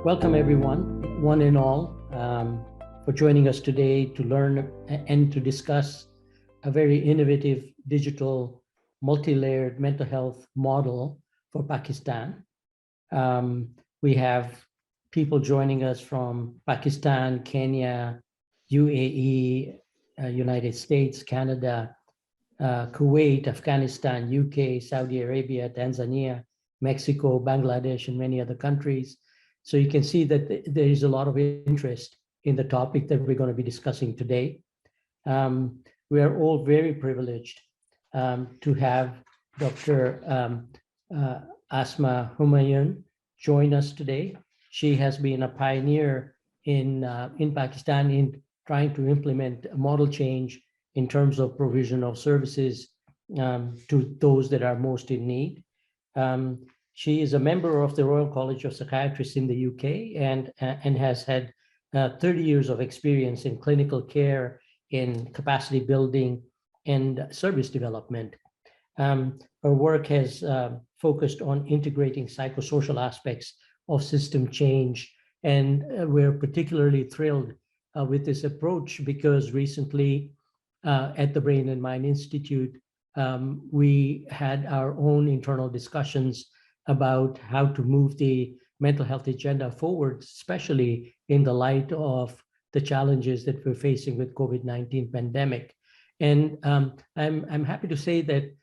Welcome everyone, one and all, for joining us today to learn and to discuss a very innovative digital multi-layered mental health model for Pakistan. We have people joining us from Pakistan, Kenya, UAE, United States, Canada, Kuwait, Afghanistan, UK, Saudi Arabia, Tanzania, Mexico, Bangladesh, and many other countries. So you can see that there is a lot of interest in the topic that we're going to be discussing today. We are all very privileged to have Dr. Asma Humayun join us today. She has been a pioneer in Pakistan in trying to implement a model change in terms of provision of services to those that are most in need. She is a member of the Royal College of Psychiatrists in the UK and has had 30 years of experience in clinical care, in capacity building, and service development. Her work has focused on integrating psychosocial aspects of system change, and we're particularly thrilled with this approach because recently at the Brain and Mind Institute, we had our own internal discussions about how to move the mental health agenda forward, especially in the light of the challenges that we're facing with COVID-19 pandemic. And I'm happy to say that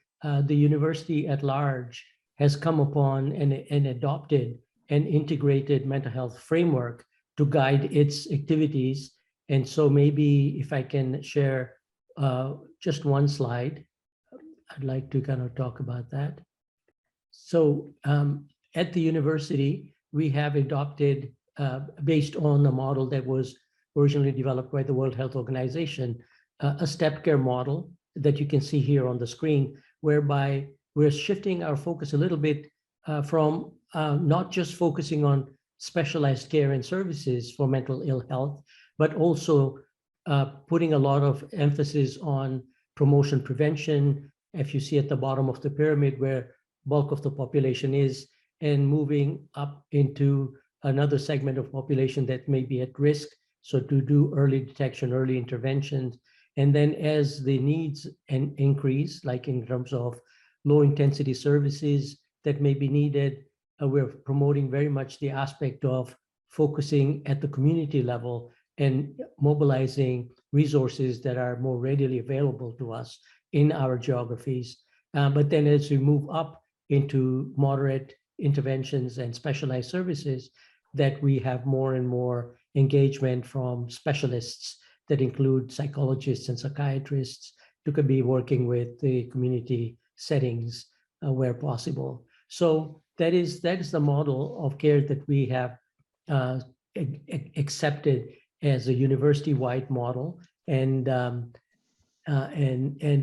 the university at large has come upon and adopted an integrated mental health framework to guide its activities. And so maybe if I can share just one slide, I'd like to kind of talk about that. So at the university, we have adopted, based on a model that was originally developed by the World Health Organization, a step care model that you can see here on the screen, whereby we're shifting our focus a little bit from not just focusing on specialized care and services for mental ill health, but also putting a lot of emphasis on promotion prevention, if you see at the bottom of the pyramid where bulk of the population is, and moving up into another segment of population that may be at risk. So to do early detection, early interventions. And then as the needs increase, like in terms of low intensity services that may be needed, we're promoting very much the aspect of focusing at the community level and mobilizing resources that are more readily available to us in our geographies. But then as we move up into moderate interventions and specialized services, that we have more and more engagement from specialists that include psychologists and psychiatrists who could be working with the community settings where possible. So that is the model of care that we have accepted as a university-wide model. And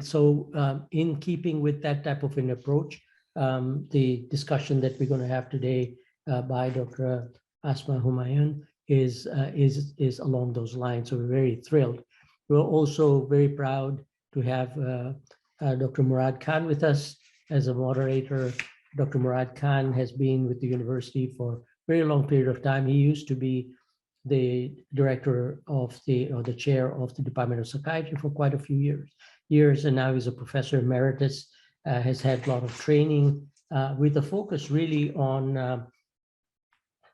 so in keeping with that type of an approach, the discussion that we're going to have today by Dr. Asma Humayun is along those lines. So we're very thrilled. We're also very proud to have Dr. Murad Khan with us as a moderator. Dr. Murad Khan has been with the university for a very long period of time. He used to be the director of or the chair of the Department of Psychiatry for quite a few years, and now he's a professor emeritus, has had a lot of training with a focus really on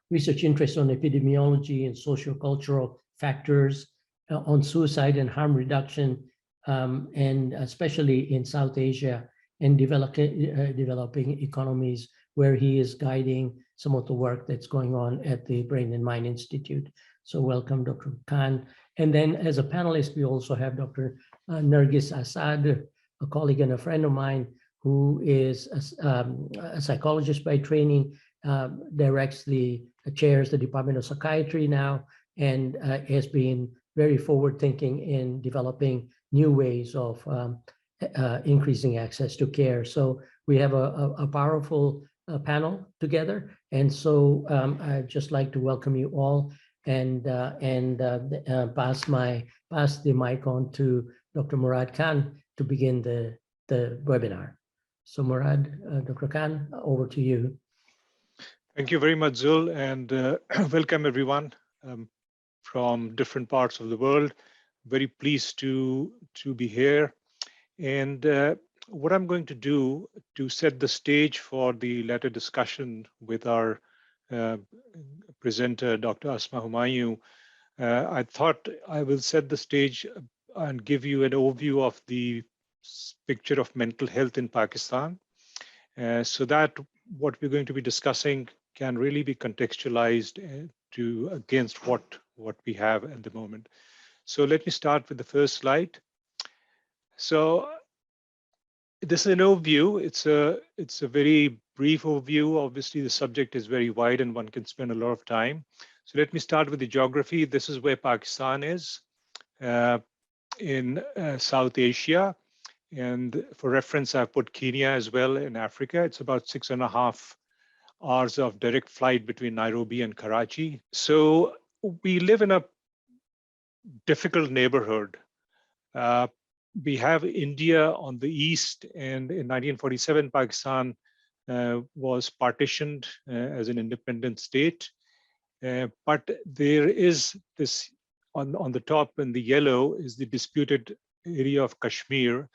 research interest on epidemiology and sociocultural factors, on suicide and harm reduction, and especially in South Asia and developing economies, where he is guiding some of the work that's going on at the Brain and Mind Institute. So welcome, Dr. Khan. And then as a panelist, we also have Dr. Nargis Asad, a colleague and a friend of mine who is a psychologist by training, chairs the Department of Psychiatry now, and has been very forward-thinking in developing new ways of increasing access to care. So we have a powerful panel together, and so I'd just like to welcome you all and pass the mic on to Dr. Murad Khan to begin the webinar. So Murad, Dr. Khan, over to you. Thank you very much, Zul, and welcome everyone from different parts of the world. Very pleased to be here. And what I'm going to do to set the stage for the latter discussion with our uh, presenter, Dr. Asma Humayun, I thought I will set the stage and give you an overview of the picture of mental health in Pakistan, so that what we're going to be discussing can really be contextualized to against what we have at the moment. So let me start with the first slide. So this is an overview. It's a very brief overview. Obviously, the subject is very wide and one can spend a lot of time. So let me start with the geography. This is where Pakistan is uh, in South Asia. And for reference, I've put Kenya as well in Africa. It's about 6.5 hours of direct flight between Nairobi and Karachi. So we live in a difficult neighborhood. Uh, we have India on the east, and in 1947, Pakistan was partitioned as an independent state. But there is this on the top in the yellow is the disputed area of Kashmir,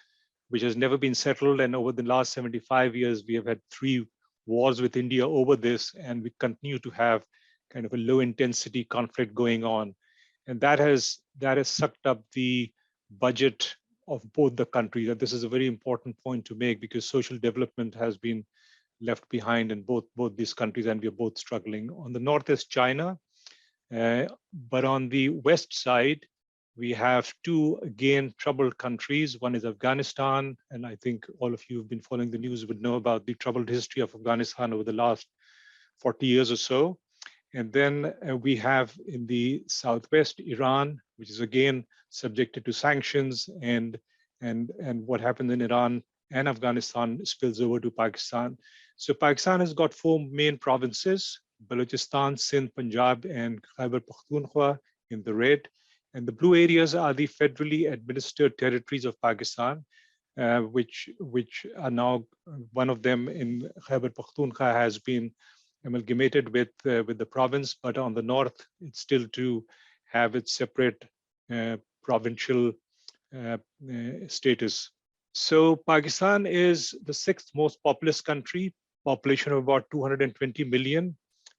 which has never been settled. And over the last 75 years, we have had 3 wars with India over this, and we continue to have kind of a low intensity conflict going on. And that has sucked up the budget of both the countries. And this is a very important point to make because social development has been left behind in both these countries, and we are both struggling. On the north is China, but on the west side, we have two, again, troubled countries. One is Afghanistan, and I think all of you who've been following the news would know about the troubled history of Afghanistan over the last 40 years or so. And then we have in the southwest Iran, which is again subjected to sanctions, and what happened in Iran and Afghanistan spills over to Pakistan. So Pakistan has got 4 main provinces: Balochistan, Sindh, Punjab, and Khyber Pakhtunkhwa in the red. And the blue areas are the federally administered territories of Pakistan, which are now, one of them in Khyber Pakhtunkhwa has been amalgamated with the province, but on the north, it's still to have its separate provincial status. So Pakistan is the 6th most populous country, population of about 220 million,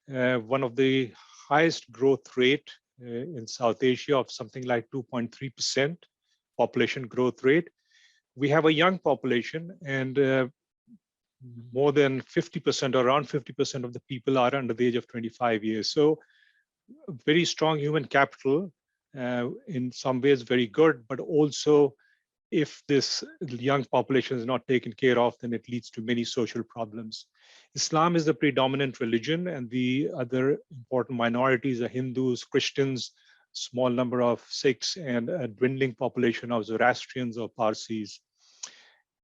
one of the highest growth rate in South Asia of something like 2.3% population growth rate. We have a young population, and more than 50% or around 50% of the people are under the age of 25 years. So very strong human capital, in some ways very good, but also if this young population is not taken care of, then it leads to many social problems. Islam is the predominant religion, and the other important minorities are Hindus, Christians, small number of Sikhs, and a dwindling population of Zoroastrians or Parsis.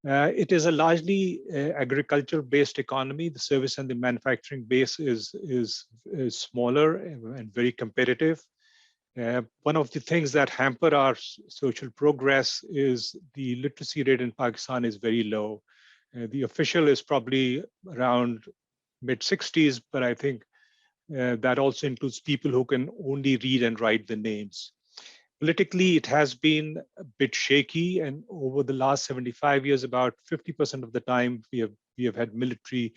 It is a largely agriculture-based economy. The service and the manufacturing base is smaller and very competitive. One of the things that hamper our social progress is the literacy rate in Pakistan is very low. The official is probably around mid 60s, but I think that also includes people who can only read and write the names. Politically, it has been a bit shaky, and over the last 75 years, about 50% of the time, we have had military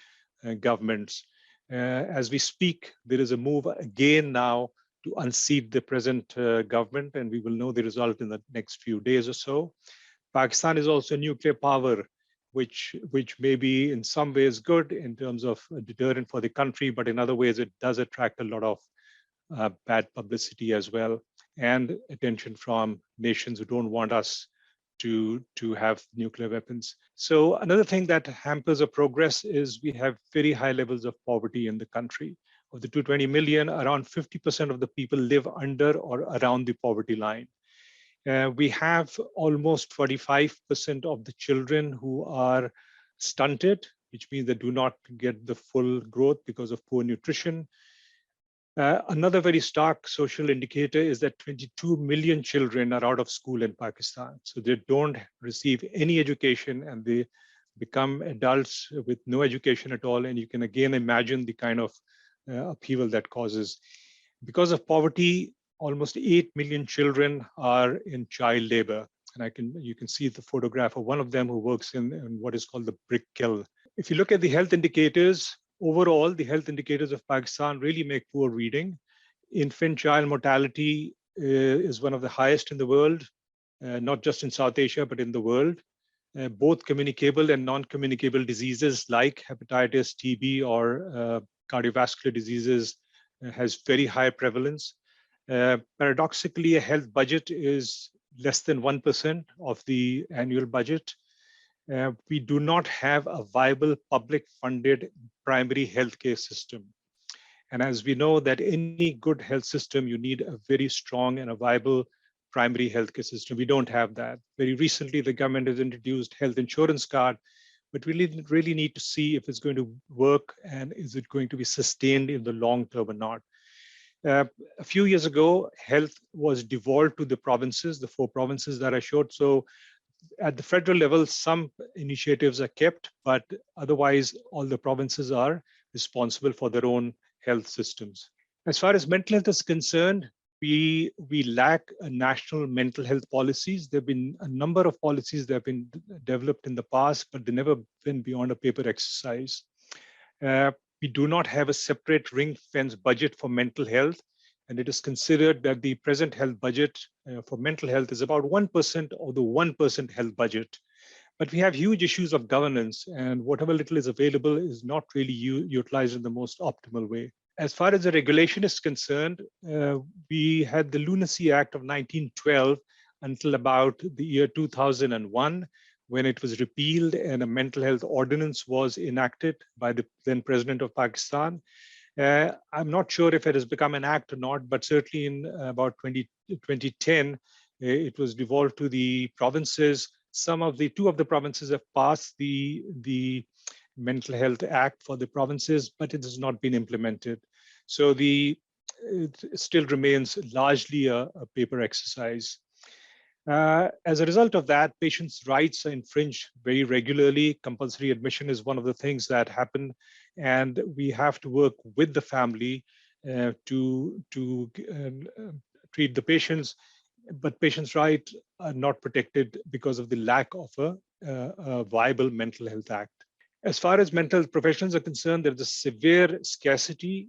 governments. As we speak, there is a move again now to unseat the present government, and we will know the result in the next few days or so. Pakistan is also a nuclear power, which may be in some ways good in terms of a deterrent for the country, but in other ways, it does attract a lot of bad publicity as well, and attention from nations who don't want us to have nuclear weapons. So another thing that hampers our progress is we have very high levels of poverty in the country. Of the 220 million, around 50% of the people live under or around the poverty line. We have almost 45% of the children who are stunted, which means they do not get the full growth because of poor nutrition. Another very stark social indicator is that 22 million children are out of school in Pakistan. So they don't receive any education, and they become adults with no education at all. And you can again imagine the kind of upheaval that causes. Because of poverty, almost 8 million children are in child labor. And you can see the photograph of one of them who works in what is called the brick kiln. If you look at the health indicators, overall, the health indicators of Pakistan really make poor reading. Infant child mortality is one of the highest in the world, not just in South Asia, but in the world. Both communicable and non-communicable diseases like hepatitis, TB, or cardiovascular diseases has very high prevalence. Paradoxically, a health budget is less than 1% of the annual budget. We do not have a viable public funded primary healthcare system. And as we know that any good health system, you need a very strong and a viable primary healthcare system. We don't have that. Very recently, the government has introduced health insurance card, but we really need to see if it's going to work and is it going to be sustained in the long term or not. A few years ago, health was devolved to the provinces, the 4 provinces that I showed. So at the federal level, some initiatives are kept, but otherwise all the provinces are responsible for their own health systems. As far as mental health is concerned, we lack a national mental health policies. There have been a number of policies that have been developed in the past, but they never been beyond a paper exercise. We do not have a separate ring-fence budget for mental health, and it is considered that the present health budget for mental health is about 1% of the 1% health budget. But we have huge issues of governance, and whatever little is available is not really utilized in the most optimal way. As far as the regulation is concerned, we had the Lunacy Act of 1912 until about the year 2001, when it was repealed and a mental health ordinance was enacted by the then president of Pakistan. I'm not sure if it has become an act or not, but certainly in about 2010, it was devolved to the provinces. Two of the provinces have passed the Mental Health Act for the provinces, but it has not been implemented. So it still remains largely a paper exercise. As a result of that, patients' rights are infringed very regularly. Compulsory admission is one of the things that happen, and we have to work with the family to treat the patients. But patients' rights are not protected because of the lack of a viable mental health act. As far as mental health professionals are concerned, there's a severe scarcity.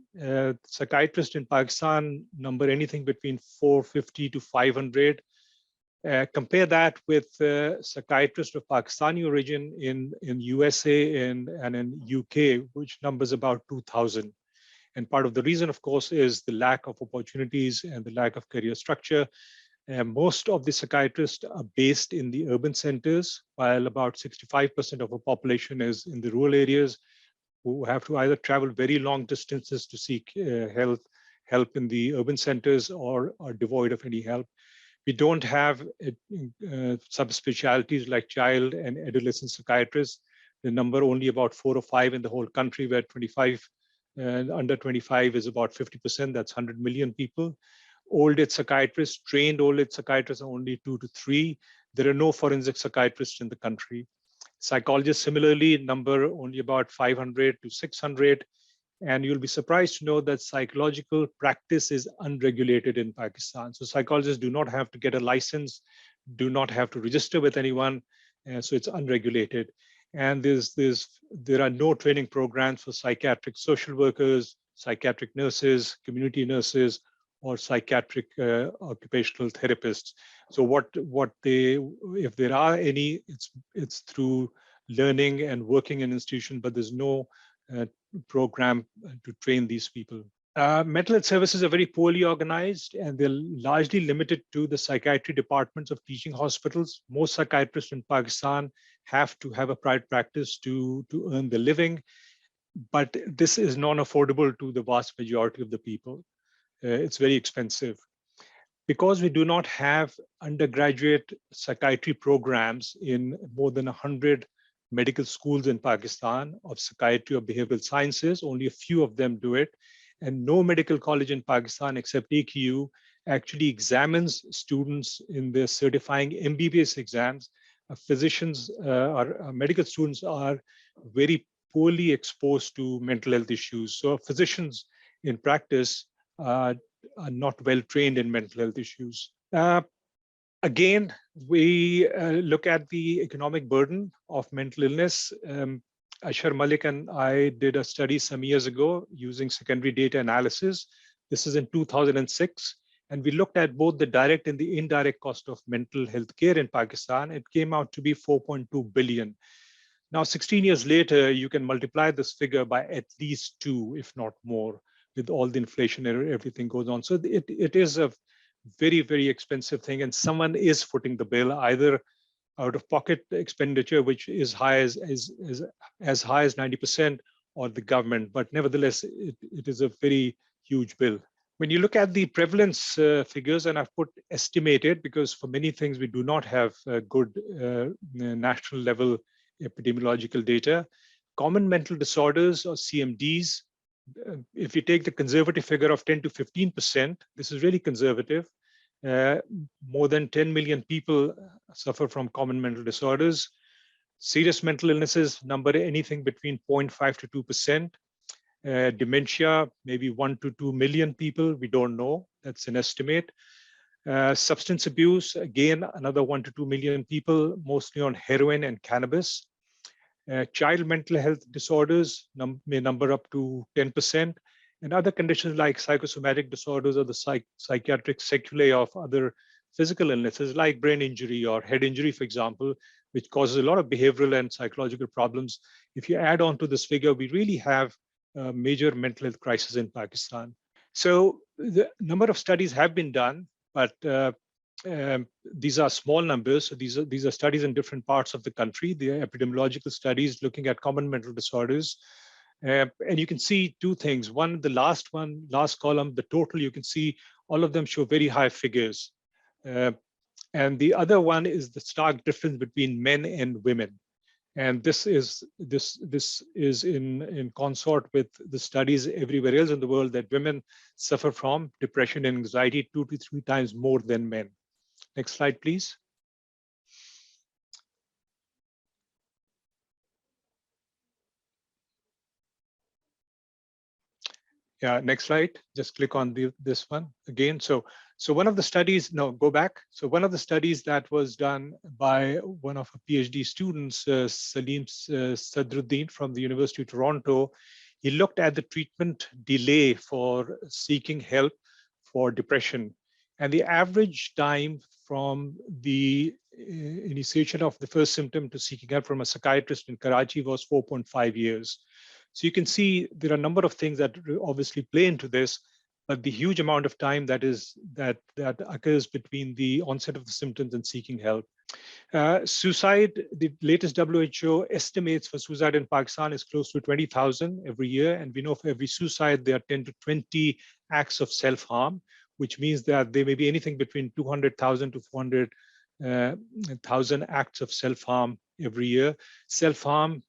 Psychiatrists in Pakistan number anything between 450 to 500. Compare that with psychiatrists of Pakistani origin in USA and in UK, which numbers about 2,000. And part of the reason, of course, is the lack of opportunities and the lack of career structure. Most of the psychiatrists are based in the urban centers, while about 65% of the population is in the rural areas, who have to either travel very long distances to seek help in the urban centers or are devoid of any help. We don't have subspecialties like child and adolescent psychiatrists. The number only about 4 or 5 in the whole country, where 25 and under 25 is about 50%. That's 100 million people. Old age psychiatrists, trained old age psychiatrists are only 2 to 3. There are no forensic psychiatrists in the country. Psychologists similarly number only about 500 to 600. And you'll be surprised to know that psychological practice is unregulated in Pakistan. So psychologists do not have to get a license, do not have to register with anyone. So it's unregulated. And there are no training programs for psychiatric social workers, psychiatric nurses, community nurses, or psychiatric occupational therapists. So if there are any, it's through learning and working in institution, but there's no program to train these people. Mental health services are very poorly organized, and they're largely limited to the psychiatry departments of teaching hospitals. Most psychiatrists in Pakistan have to have a private practice to earn their living, but this is non-affordable to the vast majority of the people. It's very expensive. Because we do not have undergraduate psychiatry programs in more than 100 medical schools in Pakistan of psychiatry or behavioral sciences, only a few of them do it. And no medical college in Pakistan except AQU actually examines students in their certifying MBBS exams. Physicians or medical students are very poorly exposed to mental health issues. So physicians in practice are not well trained in mental health issues. Again, we look at the economic burden of mental illness. Ashar Malik and I did a study some years ago using secondary data analysis. This is in 2006. And we looked at both the direct and the indirect cost of mental health care in Pakistan. It came out to be 4.2 billion. Now, 16 years later, you can multiply this figure by at least 2, if not more, with all the inflation and everything goes on. So it is a very, very expensive thing, and someone is footing the bill, either out of pocket expenditure, which is high as high as 90%, or the government. But nevertheless, it is a very huge bill. When you look at the prevalence figures, and I've put estimated because for many things we do not have good national level epidemiological data. Common mental disorders, or CMDs, if you take the conservative figure of 10 to 15%, this is really conservative. More than 10 million people suffer from common mental disorders. Serious mental illnesses number anything between 0.5 to 2%. Dementia, maybe 1 to 2 million people, we don't know, that's an estimate. Substance abuse, again, another 1 to 2 million people, mostly on heroin and cannabis. Child mental health disorders may number up to 10%. And other conditions like psychosomatic disorders or the psychiatric sequelae of other physical illnesses like brain injury or head injury, for example, which causes a lot of behavioral and psychological problems. If you add on to this figure, we really have a major mental health crisis in Pakistan. So the number of studies have been done, but these are small numbers. So these are studies in different parts of the country. The epidemiological studies looking at common mental disorders. And you can see two things. One, the last column, the total, you can see all of them show very high figures. And the other one is the stark difference between men and women. And this is in consort with the studies everywhere else in the world that women suffer from depression and anxiety 2 to 3 times more than men. Next slide, please. Yeah, next slide. Just click on this one again. So one of the studies, no, go back. So one of the studies that was done by one of our PhD students, Salim Sadruddin from the University of Toronto, he looked at the treatment delay for seeking help for depression. And the average time from the initiation of the first symptom to seeking help from a psychiatrist in Karachi was 4.5 years. So you can see there are a number of things that obviously play into this, but the huge amount of time that occurs between the onset of the symptoms and seeking help. Suicide, the latest WHO estimates for suicide in Pakistan is close to 20,000 every year. And we know for every suicide, there are 10 to 20 acts of self-harm, which means that there may be anything between 200,000 to 400,000 acts of self-harm every year. Self-harm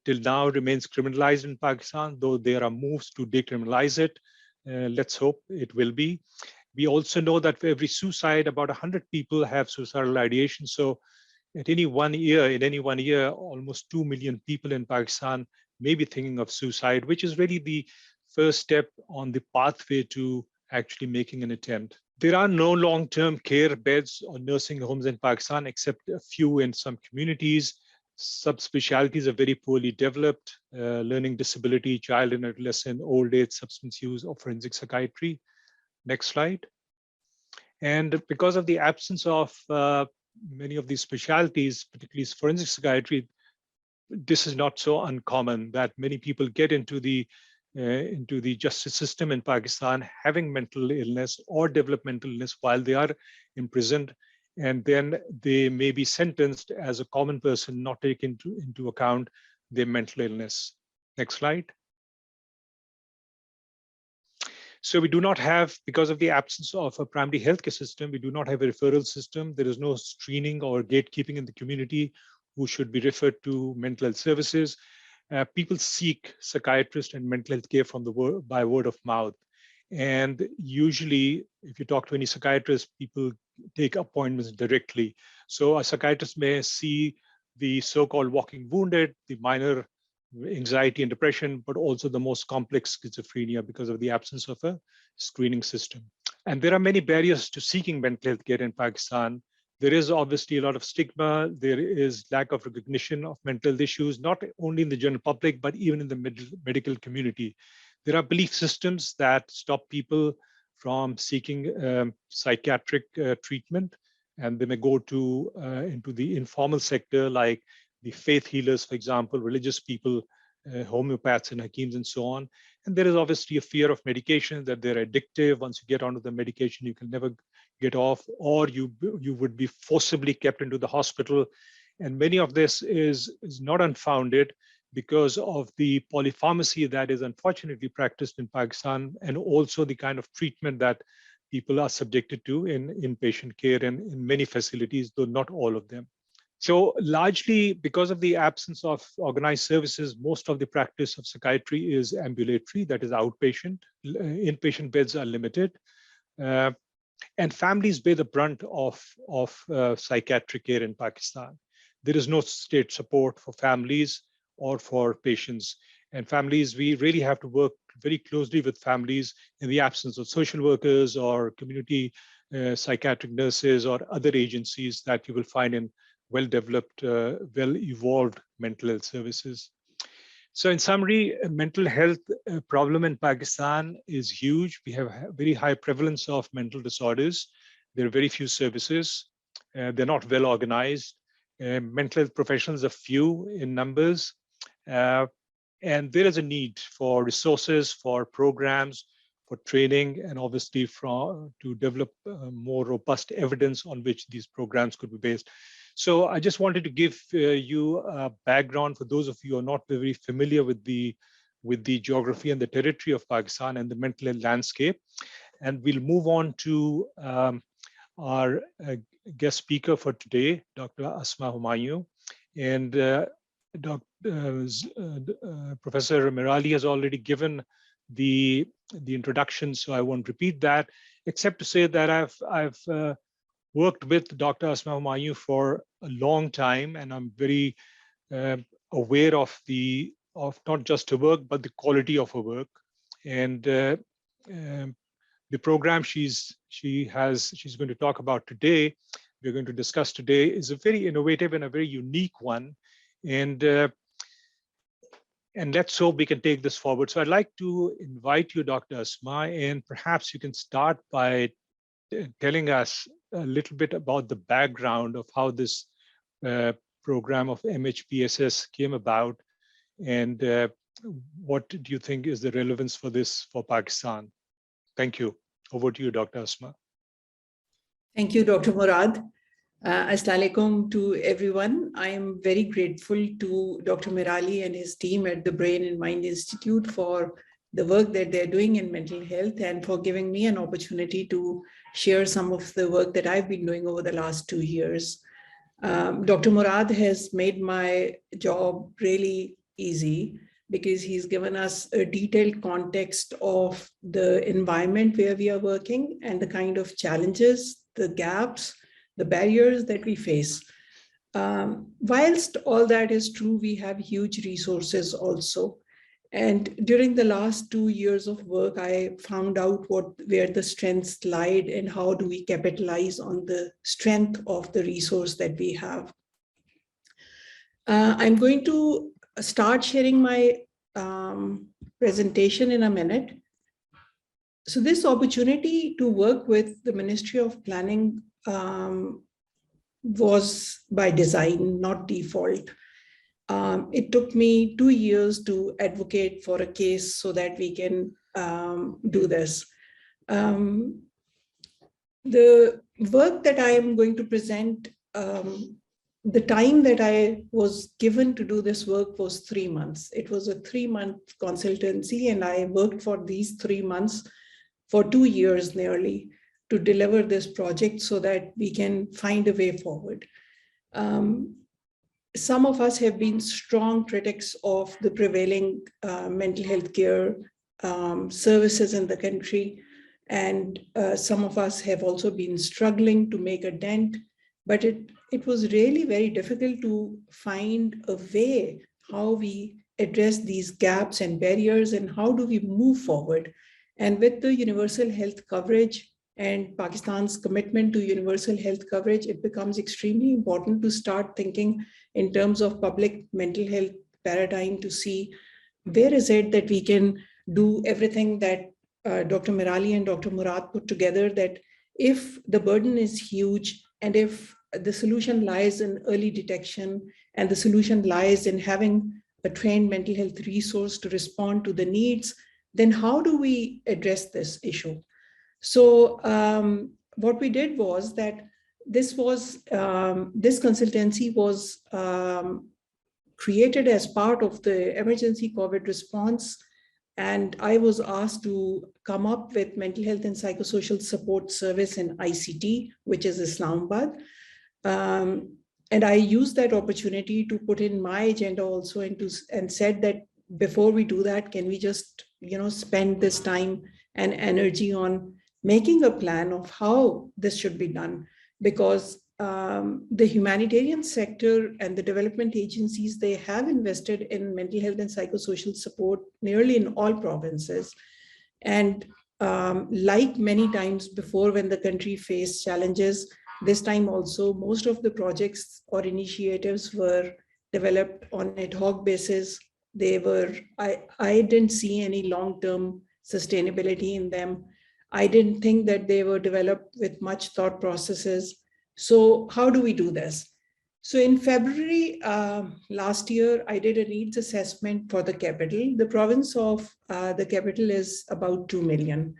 till now remains criminalized in Pakistan, though there are moves to decriminalize it. Let's hope it will be. We also know that for every suicide, about 100 people have suicidal ideation. So in any one year, almost 2 million people in Pakistan may be thinking of suicide, which is really the first step on the pathway to actually making an attempt. There are no long-term care beds or nursing homes in Pakistan, except a few in some communities. Subspecialties are very poorly developed: learning disability, child and adolescent, old age, substance use, or forensic psychiatry. Next slide. And because of the absence of many of these specialties, particularly forensic psychiatry, this is not so uncommon that many people get into the justice system in Pakistan having mental illness or developmental illness while they are imprisoned, and then they may be sentenced as a common person, not taking into account their mental illness. Next slide. So we do not have, because of the absence of a primary healthcare system, we do not have a referral system. There is no screening or gatekeeping in the community who should be referred to mental health services. People seek psychiatrists and mental health care by word of mouth. And usually, if you talk to any psychiatrist, people take appointments directly. So a psychiatrist may see the so-called walking wounded, the anxiety and depression, but also the most complex schizophrenia because of the absence of a screening system. And there are many barriers to seeking mental health care in Pakistan. There is obviously a lot of stigma. There is lack of recognition of mental health issues, not only in the general public, but even in the medical community. There are belief systems that stop people from seeking psychiatric treatment, and they may go to into the informal sector, like the faith healers, for example, religious people, homeopaths and hakims and so on. And there is obviously a fear of medication, that they're addictive. Once you get onto the medication, you can never get off, or you would be forcibly kept into the hospital. And many of this is not unfounded because of the polypharmacy that is unfortunately practiced in Pakistan, and also the kind of treatment that people are subjected to in inpatient care and in many facilities, though not all of them. So largely because of the absence of organized services, most of the practice of psychiatry is ambulatory, that is outpatient. Inpatient beds are limited. And families bear the brunt of psychiatric care in Pakistan. There is no state support for families or for patients. And families, we really have to work very closely with families in the absence of social workers or community psychiatric nurses or other agencies that you will find in well-developed, well-evolved mental health services. So in summary, mental health problem in Pakistan is huge. We have a very high prevalence of mental disorders. There are very few services. They're not well organized. Mental health professionals are few in numbers. And there is a need for resources, for programs, for training, and obviously to develop more robust evidence on which these programs could be based. So I just wanted to give you a background for those of you who are not very familiar with the geography and the territory of Pakistan and the mental health landscape. And we'll move on to our guest speaker for today, Dr. Asma Humayun. And Professor Merali has already given the introduction, so I won't repeat that, except to say that I've worked with Dr. Asma Humayun for a long time, and I'm very aware of not just her work, but the quality of her work. And the program she's going to talk about today, we're going to discuss today, is a very innovative and a very unique one. And let's hope we can take this forward. So I'd like to invite you, Dr. Asma, and perhaps you can start by telling us a little bit about the background of how this program of MHPSS came about, and what do you think is the relevance for this for Pakistan? Thank you. Over to you, Dr. Asma. Thank you, Dr. Murad. Assalamu alaikum to everyone. I am very grateful to Dr. Merali and his team at the Brain and Mind Institute for the work that they're doing in mental health and for giving me an opportunity to share some of the work that I've been doing over the last 2 years. Dr. Murad has made my job really easy because he's given us a detailed context of the environment where we are working and the kind of challenges, the gaps, the barriers that we face. Whilst all that is true, we have huge resources also. And during the last 2 years of work, I found out where the strengths lied and how do we capitalize on the strength of the resource that we have. I'm going to start sharing my presentation in a minute. So this opportunity to work with the Ministry of Planning was by design, not default. It took me 2 years to advocate for a case so that we can do this. The work that I am going to present, the time that I was given to do this work was 3 months. It was a 3-month consultancy, and I worked for these 3 months for 2 years nearly to deliver this project so that we can find a way forward. Some of us have been strong critics of the prevailing mental health care services in the country. And some of us have also been struggling to make a dent, but it was really very difficult to find a way how we address these gaps and barriers, and how do we move forward? And with the universal health coverage and Pakistan's commitment to universal health coverage, it becomes extremely important to start thinking in terms of public mental health paradigm to see where is it that we can do everything that Dr. Merali and Dr. Murad put together, that if the burden is huge and if the solution lies in early detection and the solution lies in having a trained mental health resource to respond to the needs, then how do we address this issue? So what we did was that this consultancy was created as part of the emergency COVID response. And I was asked to come up with mental health and psychosocial support service in ICT, which is Islamabad. And I used that opportunity to put in my agenda also and said that before we do that, can we just, spend this time and energy on making a plan of how this should be done? Because the humanitarian sector and the development agencies, they have invested in mental health and psychosocial support nearly in all provinces. And like many times before when the country faced challenges, this time also, most of the projects or initiatives were developed on ad hoc basis. I didn't see any long-term sustainability in them. I didn't think that they were developed with much thought processes. So how do we do this? So in February last year, I did a needs assessment for the capital. The province of the capital is about 2 million.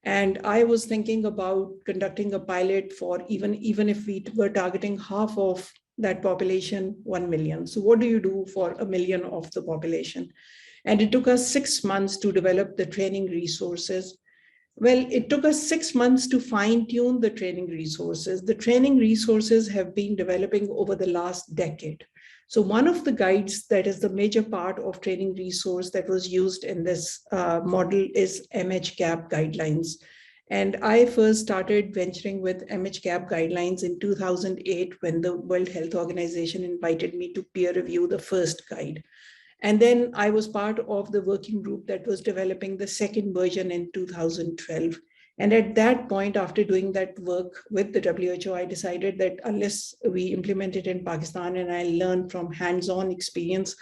And I was thinking about conducting a pilot for even if we were targeting half of that population, 1 million. So what do you do for 1 million of the population? And it took us 6 months to develop the training resources. Well, it took us 6 months to fine-tune the training resources. The training resources have been developing over the last decade. So one of the guides that is the major part of training resource that was used in this model is MHCAP guidelines. And I first started venturing with MHCAP guidelines in 2008 when the World Health Organization invited me to peer review the first guide. And then I was part of the working group that was developing the second version in 2012. And at that point, after doing that work with the WHO, I decided that unless we implement it in Pakistan and I learned from hands-on experience,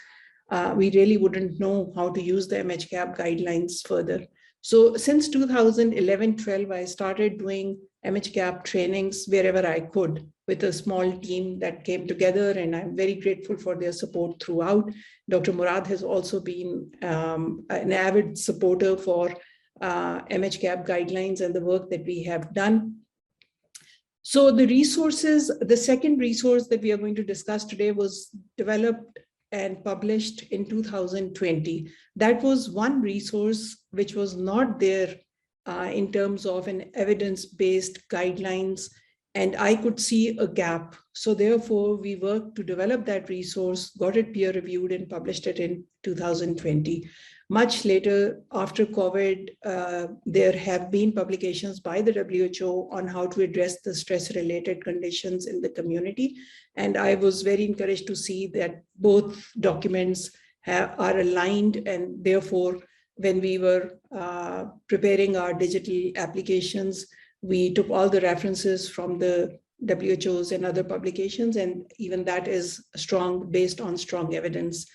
we really wouldn't know how to use the MHCAP guidelines further. So since 2011-12, I started doing MHCAP trainings wherever I could with a small team that came together, and I'm very grateful for their support throughout. Dr. Murad has also been an avid supporter for MHCAP guidelines and the work that we have done. So the resources, the second resource that we are going to discuss today was developed and published in 2020. That was one resource which was not there in terms of an evidence-based guidelines, and I could see a gap. So therefore, we worked to develop that resource, got it peer-reviewed and published it in 2020. Much later, after COVID, there have been publications by the WHO on how to address the stress-related conditions in the community. And I was very encouraged to see that both documents are aligned, and therefore, when we were preparing our digital applications, we took all the references from the WHO's and other publications, and even that is strong, based on strong evidence.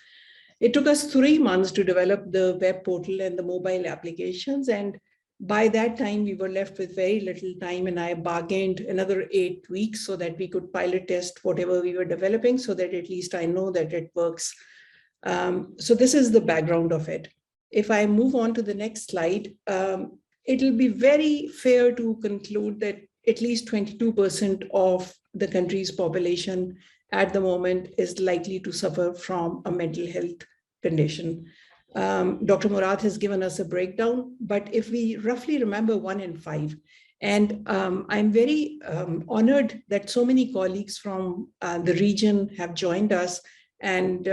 It took us 3 months to develop the web portal and the mobile applications. And by that time, we were left with very little time, and I bargained another 8 weeks so that we could pilot test whatever we were developing, so that at least I know that it works. So this is the background of it. If I move on to the next slide, it'll be very fair to conclude that at least 22% of the country's population at the moment is likely to suffer from a mental health condition. Dr. Murad has given us a breakdown, but if we roughly remember 1 in 5, and I'm very honored that so many colleagues from the region have joined us, and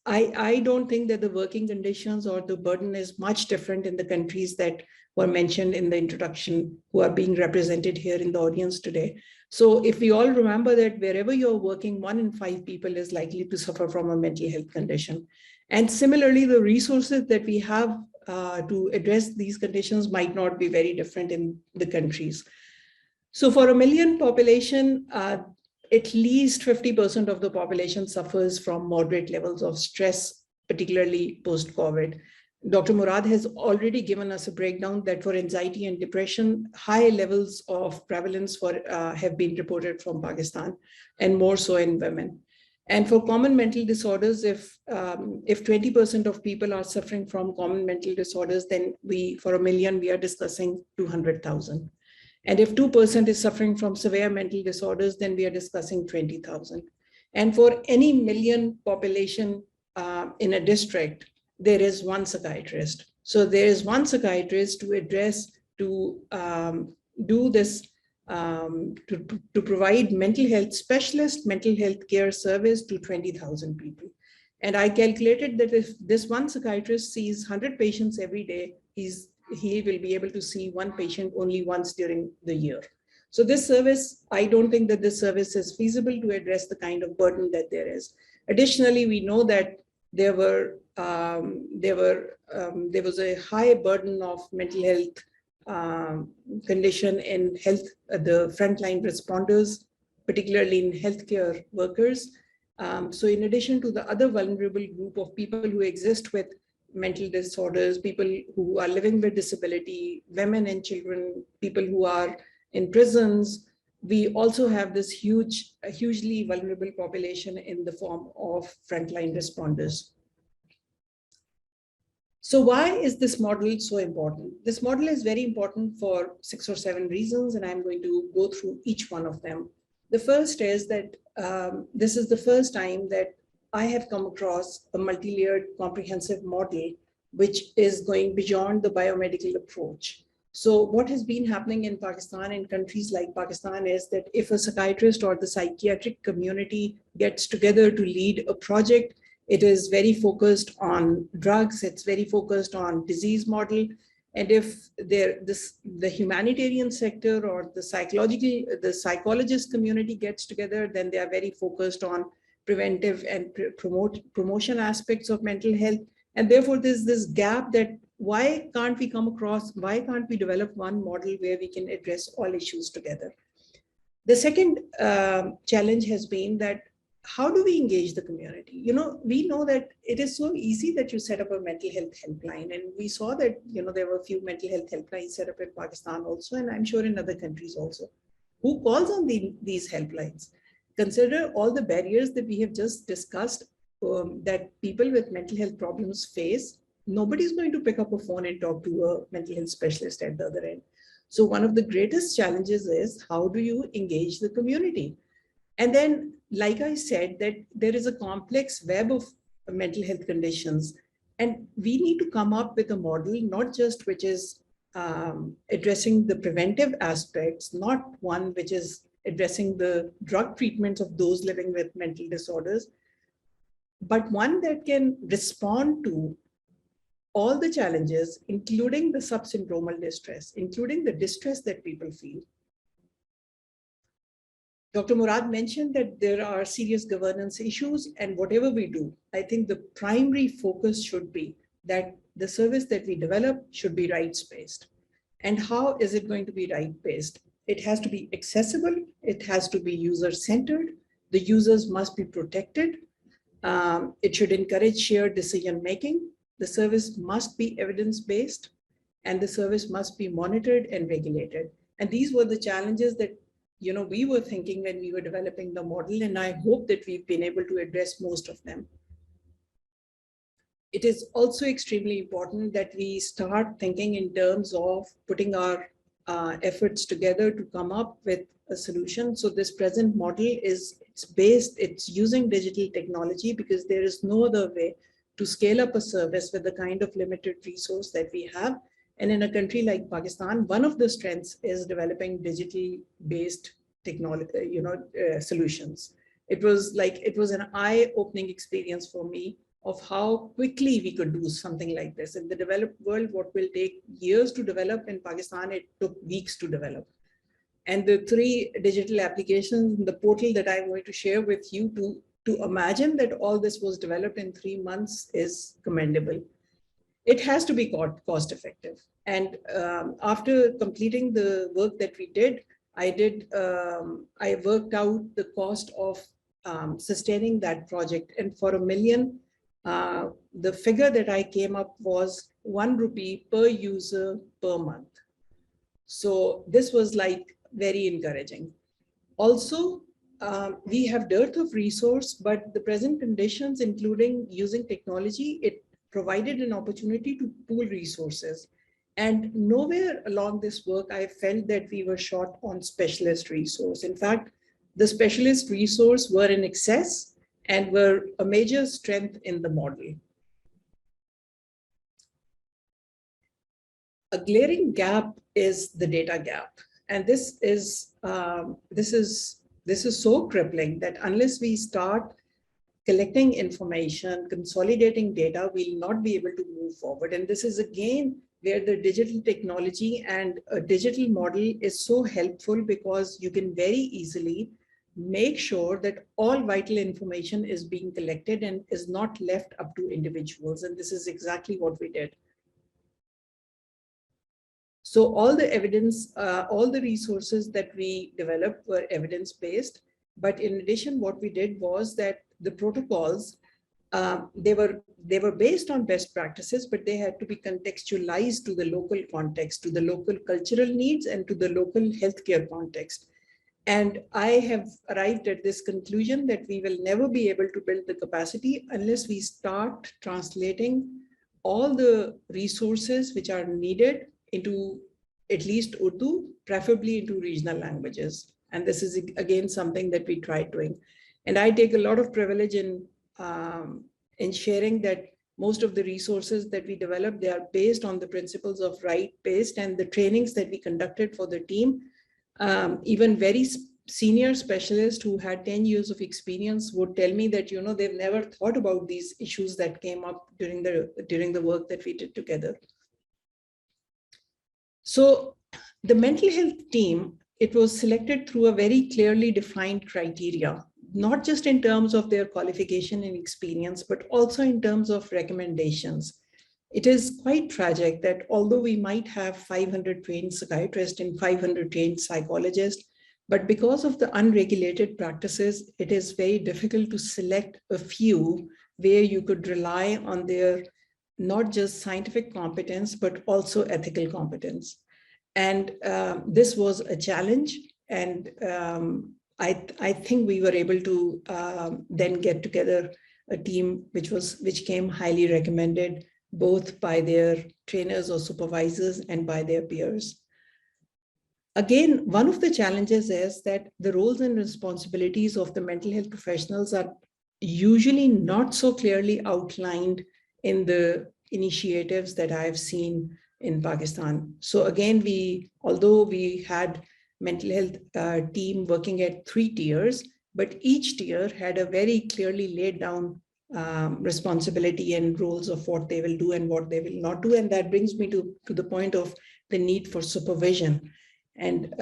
I don't think that the working conditions or the burden is much different in the countries that were mentioned in the introduction, who are being represented here in the audience today. So if we all remember that wherever you're working, 1 in 5 people is likely to suffer from a mental health condition. And similarly, the resources that we have to address these conditions might not be very different in the countries. So for a million population, at least 50% of the population suffers from moderate levels of stress, particularly post-COVID. Dr. Murad has already given us a breakdown that for anxiety and depression, high levels of prevalence have been reported from Pakistan, and more so in women. And for common mental disorders, if 20% of people are suffering from common mental disorders, then for a million, we are discussing 200,000. And if 2% is suffering from severe mental disorders, then we are discussing 20,000. And for any million population in a district, there is one psychiatrist. So there is one psychiatrist to address, to do this, to provide mental health specialist, mental health care service to 20,000 people. And I calculated that if this one psychiatrist sees 100 patients every day, he will be able to see one patient only once during the year. So this service, I don't think that this service is feasible to address the kind of burden that there is. Additionally, we know that there was a high burden of mental health condition in the frontline responders, particularly in healthcare workers. So in addition to the other vulnerable group of people who exist with mental disorders, people who are living with disability, women and children, people who are in prisons, we also have this hugely vulnerable population in the form of frontline responders. So why is this model so important? This model is very important for 6 or 7 reasons, and I'm going to go through each one of them. The first is that this is the first time that I have come across a multi-layered comprehensive model which is going beyond the biomedical approach. So what has been happening in Pakistan and countries like Pakistan is that if a psychiatrist or the psychiatric community gets together to lead a project, it is very focused on drugs, it's very focused on disease model. And if the humanitarian sector or the psychologist community gets together, then they are very focused on preventive and promotion aspects of mental health. And therefore, there's this gap that why can't we develop one model where we can address all issues together? The second challenge has been that how do we engage the community? We know that it is so easy that you set up a mental health helpline. And we saw that, there were a few mental health helplines set up in Pakistan also, and I'm sure in other countries also. Who calls on these helplines? Consider all the barriers that we have just discussed that people with mental health problems face. Nobody's going to pick up a phone and talk to a mental health specialist at the other end. So one of the greatest challenges is how do you engage the community? And then, like I said, that there is a complex web of mental health conditions, and we need to come up with a model, not just which is addressing the preventive aspects, not one which is addressing the drug treatments of those living with mental disorders, but one that can respond to all the challenges, including the subsyndromal distress, including the distress that people feel. Dr. Murad mentioned that there are serious governance issues, and whatever we do, I think the primary focus should be that the service that we develop should be rights-based. And how is it going to be right-based? It has to be accessible, it has to be user-centered, the users must be protected, it should encourage shared decision-making, the service must be evidence-based, and the service must be monitored and regulated. And these were the challenges that we were thinking when we were developing the model, and I hope that we've been able to address most of them. It is also extremely important that we start thinking in terms of putting our efforts together to come up with a solution. So this present model it's using digital technology because there is no other way to scale up a service with the kind of limited resource that we have. And in a country like Pakistan, one of the strengths is developing digital-based technology, solutions. It was an eye-opening experience for me of how quickly we could do something like this. In the developed world, what will take years to develop, in Pakistan, it took weeks to develop. and the 3 digital applications in the portal that I'm going to share with you to imagine that all this was developed in 3 months is commendable. It has to be cost effective. And after completing the work that we did, I worked out the cost of sustaining that project. And for $1 million, the figure that I came up was ₹1 per user per month. So this was like very encouraging. Also, we have dearth of resource, but the present conditions, including using technology, it provided an opportunity to pool resources. And nowhere along this work, I felt that we were short on specialist resource. In fact, the specialist resource were in excess and were a major strength in the model. A glaring gap is the data gap. And this is so crippling that unless we start collecting information, consolidating data, we'll not be able to move forward. And this is again where the digital technology and a digital model is so helpful, because you can very easily make sure that all vital information is being collected and is not left up to individuals. And this is exactly what we did. So all the evidence, all the resources that we developed were evidence-based. But in addition, what we did was that the protocols, they were based on best practices, but they had to be contextualized to the local context, to the local cultural needs, and to the local healthcare context. And I have arrived at this conclusion that we will never be able to build the capacity unless we start translating all the resources which are needed into at least Urdu, preferably into regional languages. And this is again something that we tried doing. And I take a lot of privilege in sharing that most of the resources that we developed, they are based on the principles of right-based, and the trainings that we conducted for the team. Even very senior specialists who had 10 years of experience would tell me that, they've never thought about these issues that came up during the work that we did together. So the mental health team, it was selected through a very clearly defined criteria, not just in terms of their qualification and experience, but also in terms of recommendations. It is quite tragic that although we might have 500 trained psychiatrists and 500 trained psychologists, but because of the unregulated practices, it is very difficult to select a few where you could rely on their not just scientific competence, but also ethical competence. And this was a challenge. And I think we were able to then get together a team which came highly recommended, both by their trainers or supervisors and by their peers. Again, one of the challenges is that the roles and responsibilities of the mental health professionals are usually not so clearly outlined in the initiatives that I've seen in Pakistan. So again, although we had mental health team working at 3 tiers, but each tier had a very clearly laid down responsibility and roles of what they will do and what they will not do. And that brings me to the point of the need for supervision. And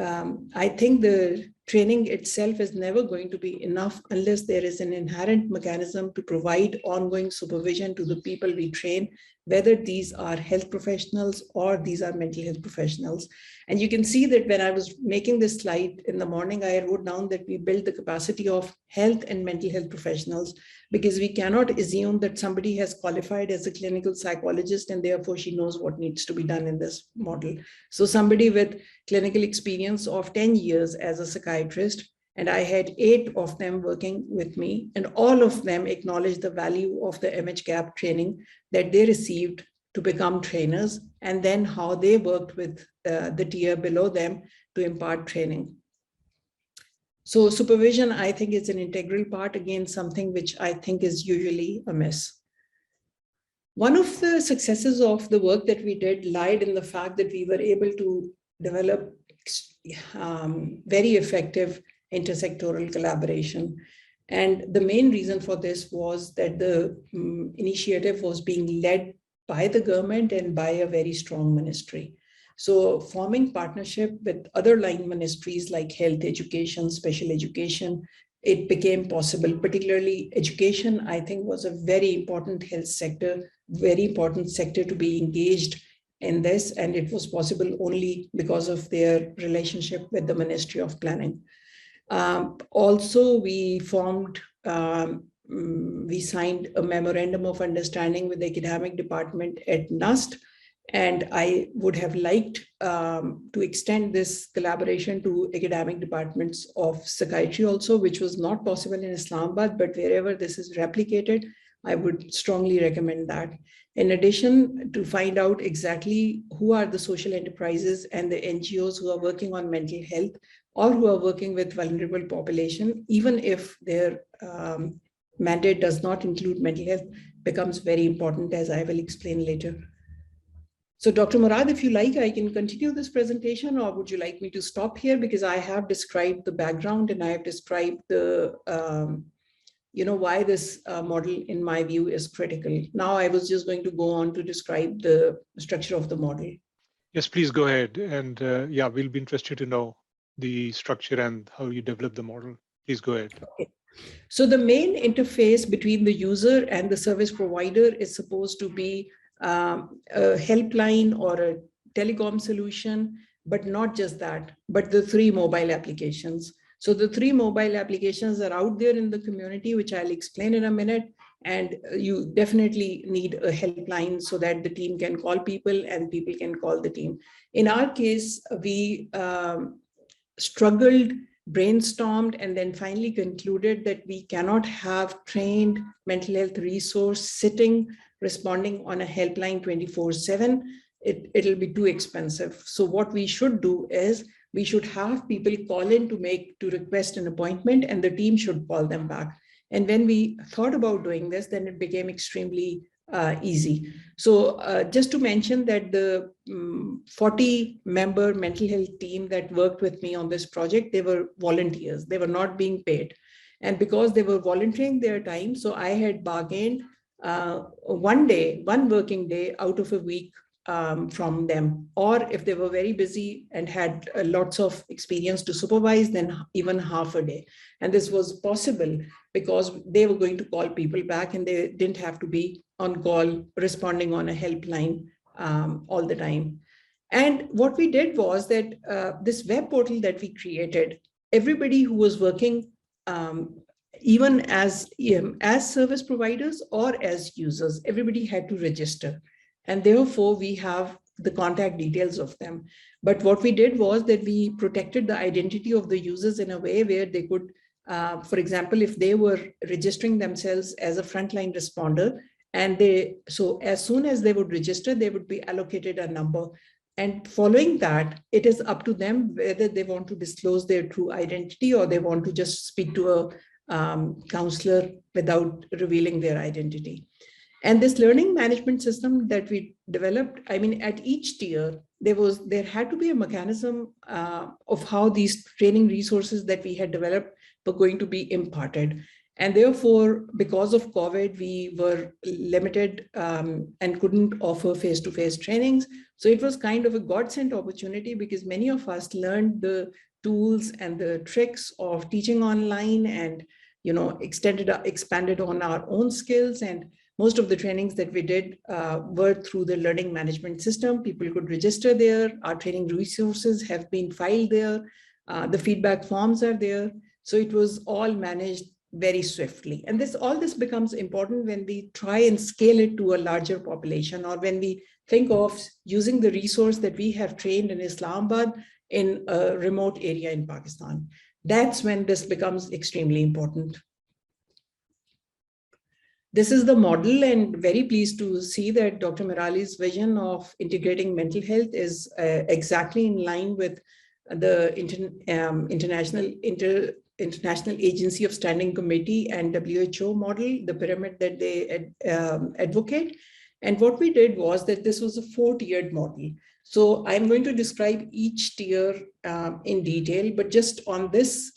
I think the training itself is never going to be enough unless there is an inherent mechanism to provide ongoing supervision to the people we train, whether these are health professionals or these are mental health professionals. And you can see that when I was making this slide in the morning, I wrote down that we build the capacity of health and mental health professionals, because we cannot assume that somebody has qualified as a clinical psychologist and therefore she knows what needs to be done in this model. So somebody with clinical experience of 10 years as a psychiatrist, and I had 8 of them working with me, and all of them acknowledged the value of the MHCAP training that they received to become trainers, and then how they worked with the tier below them to impart training. So supervision, I think, is an integral part, again, something which I think is usually a miss. One of the successes of the work that we did lied in the fact that we were able to develop very effective intersectoral collaboration. And the main reason for this was that the initiative was being led by the government and by a very strong ministry. So forming partnership with other line ministries like health, education, special education, it became possible. Particularly education, I think, was a very important health sector, very important sector to be engaged in this. And it was possible only because of their relationship with the Ministry of Planning. Also, we signed a memorandum of understanding with the academic department at NUST, and I would have liked to extend this collaboration to academic departments of psychiatry also, which was not possible in Islamabad, but wherever this is replicated, I would strongly recommend that. In addition, to find out exactly who are the social enterprises and the NGOs who are working on mental health or who are working with vulnerable population, even if their mandate does not include mental health, becomes very important, as I will explain later. So Dr. Murad, if you like, I can continue this presentation, or would you like me to stop here? Because I have described the background and I have described the, why this model, in my view, is critical. Now I was just going to go on to describe the structure of the model. Yes, please go ahead. And yeah, we'll be interested to know the structure and how you develop the model. Please go ahead. Okay. So the main interface between the user and the service provider is supposed to be a helpline or a telecom solution, but not just that, but the 3 mobile applications. So the 3 mobile applications are out there in the community, which I'll explain in a minute. And you definitely need a helpline so that the team can call people and people can call the team. In our case, we struggled, brainstormed, and then finally concluded that we cannot have trained mental health resource sitting, responding on a helpline 24/7. It'll be too expensive. So what we should do is we should have people call in to request an appointment, and the team should call them back. And when we thought about doing this, then it became extremely easy. So just to mention that the 40-member mental health team that worked with me on this project, they were volunteers. They were not being paid. And because they were volunteering their time, so I had bargained one working day out of a week from them. Or if they were very busy and had lots of experience to supervise, then even half a day. And this was possible because they were going to call people back and they didn't have to be on call, responding on a helpline all the time. And what we did was that this web portal that we created, everybody who was working even as service providers or as users, everybody had to register. And therefore, we have the contact details of them. But what we did was that we protected the identity of the users in a way where they could, for example, if they were registering themselves as a frontline responder, and so as soon as they would register, they would be allocated a number. And following that, it is up to them whether they want to disclose their true identity or they want to just speak to a counselor without revealing their identity. And this learning management system that we developed, I mean, at each tier, there had to be a mechanism of how these training resources that we had developed were going to be imparted. And therefore, because of COVID, we were limited and couldn't offer face-to-face trainings. So it was kind of a godsend opportunity because many of us learned the tools and the tricks of teaching online and, expanded on our own skills. And most of the trainings that we did were through the learning management system. People could register there. Our training resources have been filed there. The feedback forms are there. So it was all managed very swiftly. And all this becomes important when we try and scale it to a larger population, or when we think of using the resource that we have trained in Islamabad in a remote area in Pakistan. That's when this becomes extremely important. This is the model, and very pleased to see that Dr. Merali's vision of integrating mental health is exactly in line with the International Agency of Standing Committee and WHO model, the pyramid that they advocate. And what we did was that this was a 4-tiered model. So I'm going to describe each tier in detail, but just on this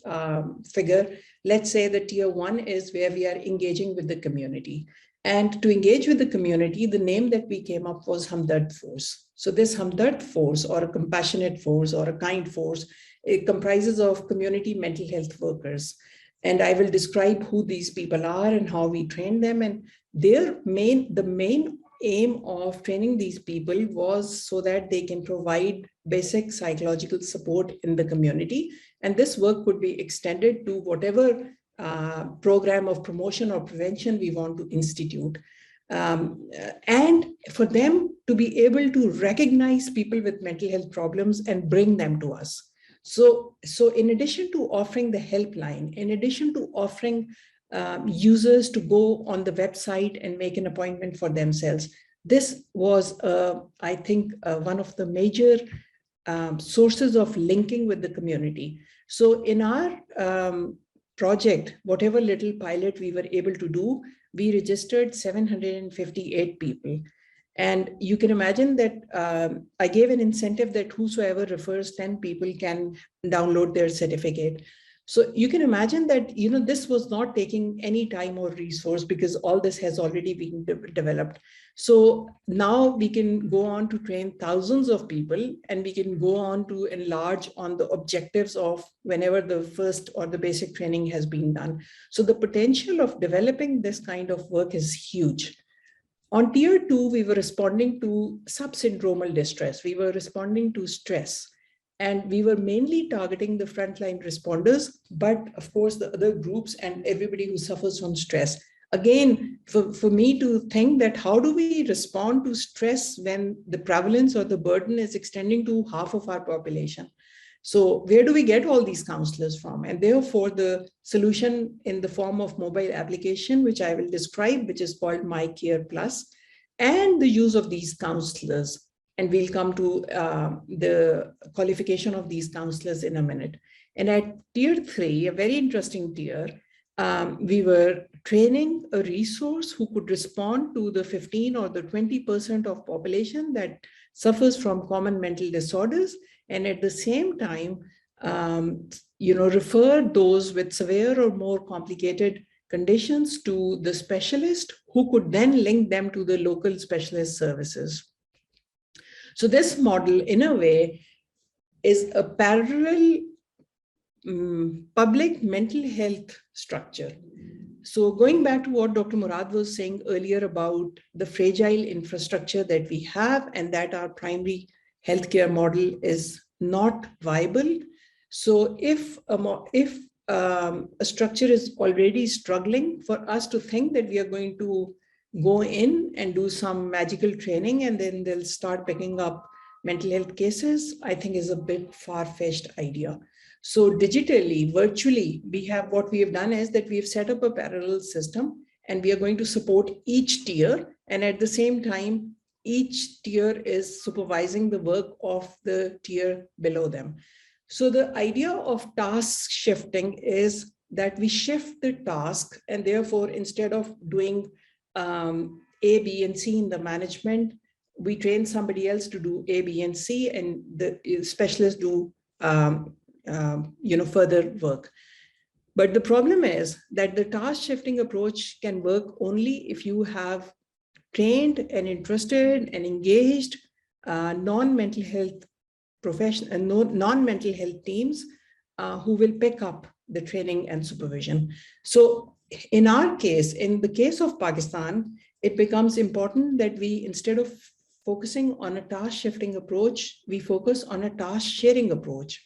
figure, let's say the tier 1 is where we are engaging with the community. And to engage with the community, the name that we came up was Hamdard Force. So this Hamdard Force, or a compassionate force or a kind force, it comprises of community mental health workers. And I will describe who these people are and how we train them. And the main aim of training these people was so that they can provide basic psychological support in the community. And this work could be extended to whatever program of promotion or prevention we want to institute. And for them to be able to recognize people with mental health problems and bring them to us. So in addition to offering the helpline, in addition to offering users to go on the website and make an appointment for themselves, this was, I think, one of the major sources of linking with the community. So in our project, whatever little pilot we were able to do, we registered 758 people. And you can imagine that I gave an incentive that whosoever refers 10 people can download their certificate. So you can imagine that, this was not taking any time or resource because all this has already been developed. So now we can go on to train thousands of people, and we can go on to enlarge on the objectives of whenever the first or the basic training has been done. So the potential of developing this kind of work is huge. On tier 2, we were responding to subsyndromal distress. We were responding to stress. And we were mainly targeting the frontline responders, but of course the other groups and everybody who suffers from stress. Again, for me to think that how do we respond to stress when the prevalence or the burden is extending to half of our population? So where do we get all these counselors from? And therefore the solution in the form of mobile application, which I will describe, which is called My Care Plus, and the use of these counselors. And we'll come to the qualification of these counselors in a minute. And at tier 3, a very interesting tier, we were training a resource who could respond to the 15 or the 20% of population that suffers from common mental disorders, and at the same time, refer those with severe or more complicated conditions to the specialist, who could then link them to the local specialist services. So this model, in a way, is a parallel public mental health structure. So going back to what Dr. Murad was saying earlier about the fragile infrastructure that we have and that our primary healthcare model is not viable. So if a structure is already struggling, for us to think that we are going to go in and do some magical training and then they'll start picking up mental health cases, I think is a bit far-fetched idea. So digitally, virtually, what we have done is that we've set up a parallel system, and we are going to support each tier. And at the same time, each tier is supervising the work of the tier below them. So the idea of task shifting is that we shift the task, and therefore, instead of doing A, B, and C in the management, we train somebody else to do A, B, and C, and the specialists do further work. But the problem is that the task shifting approach can work only if you have trained and interested and engaged non-mental health professional, non-mental health teams who will pick up the training and supervision. So in our case, in the case of Pakistan, it becomes important that we, instead of focusing on a task shifting approach, we focus on a task sharing approach.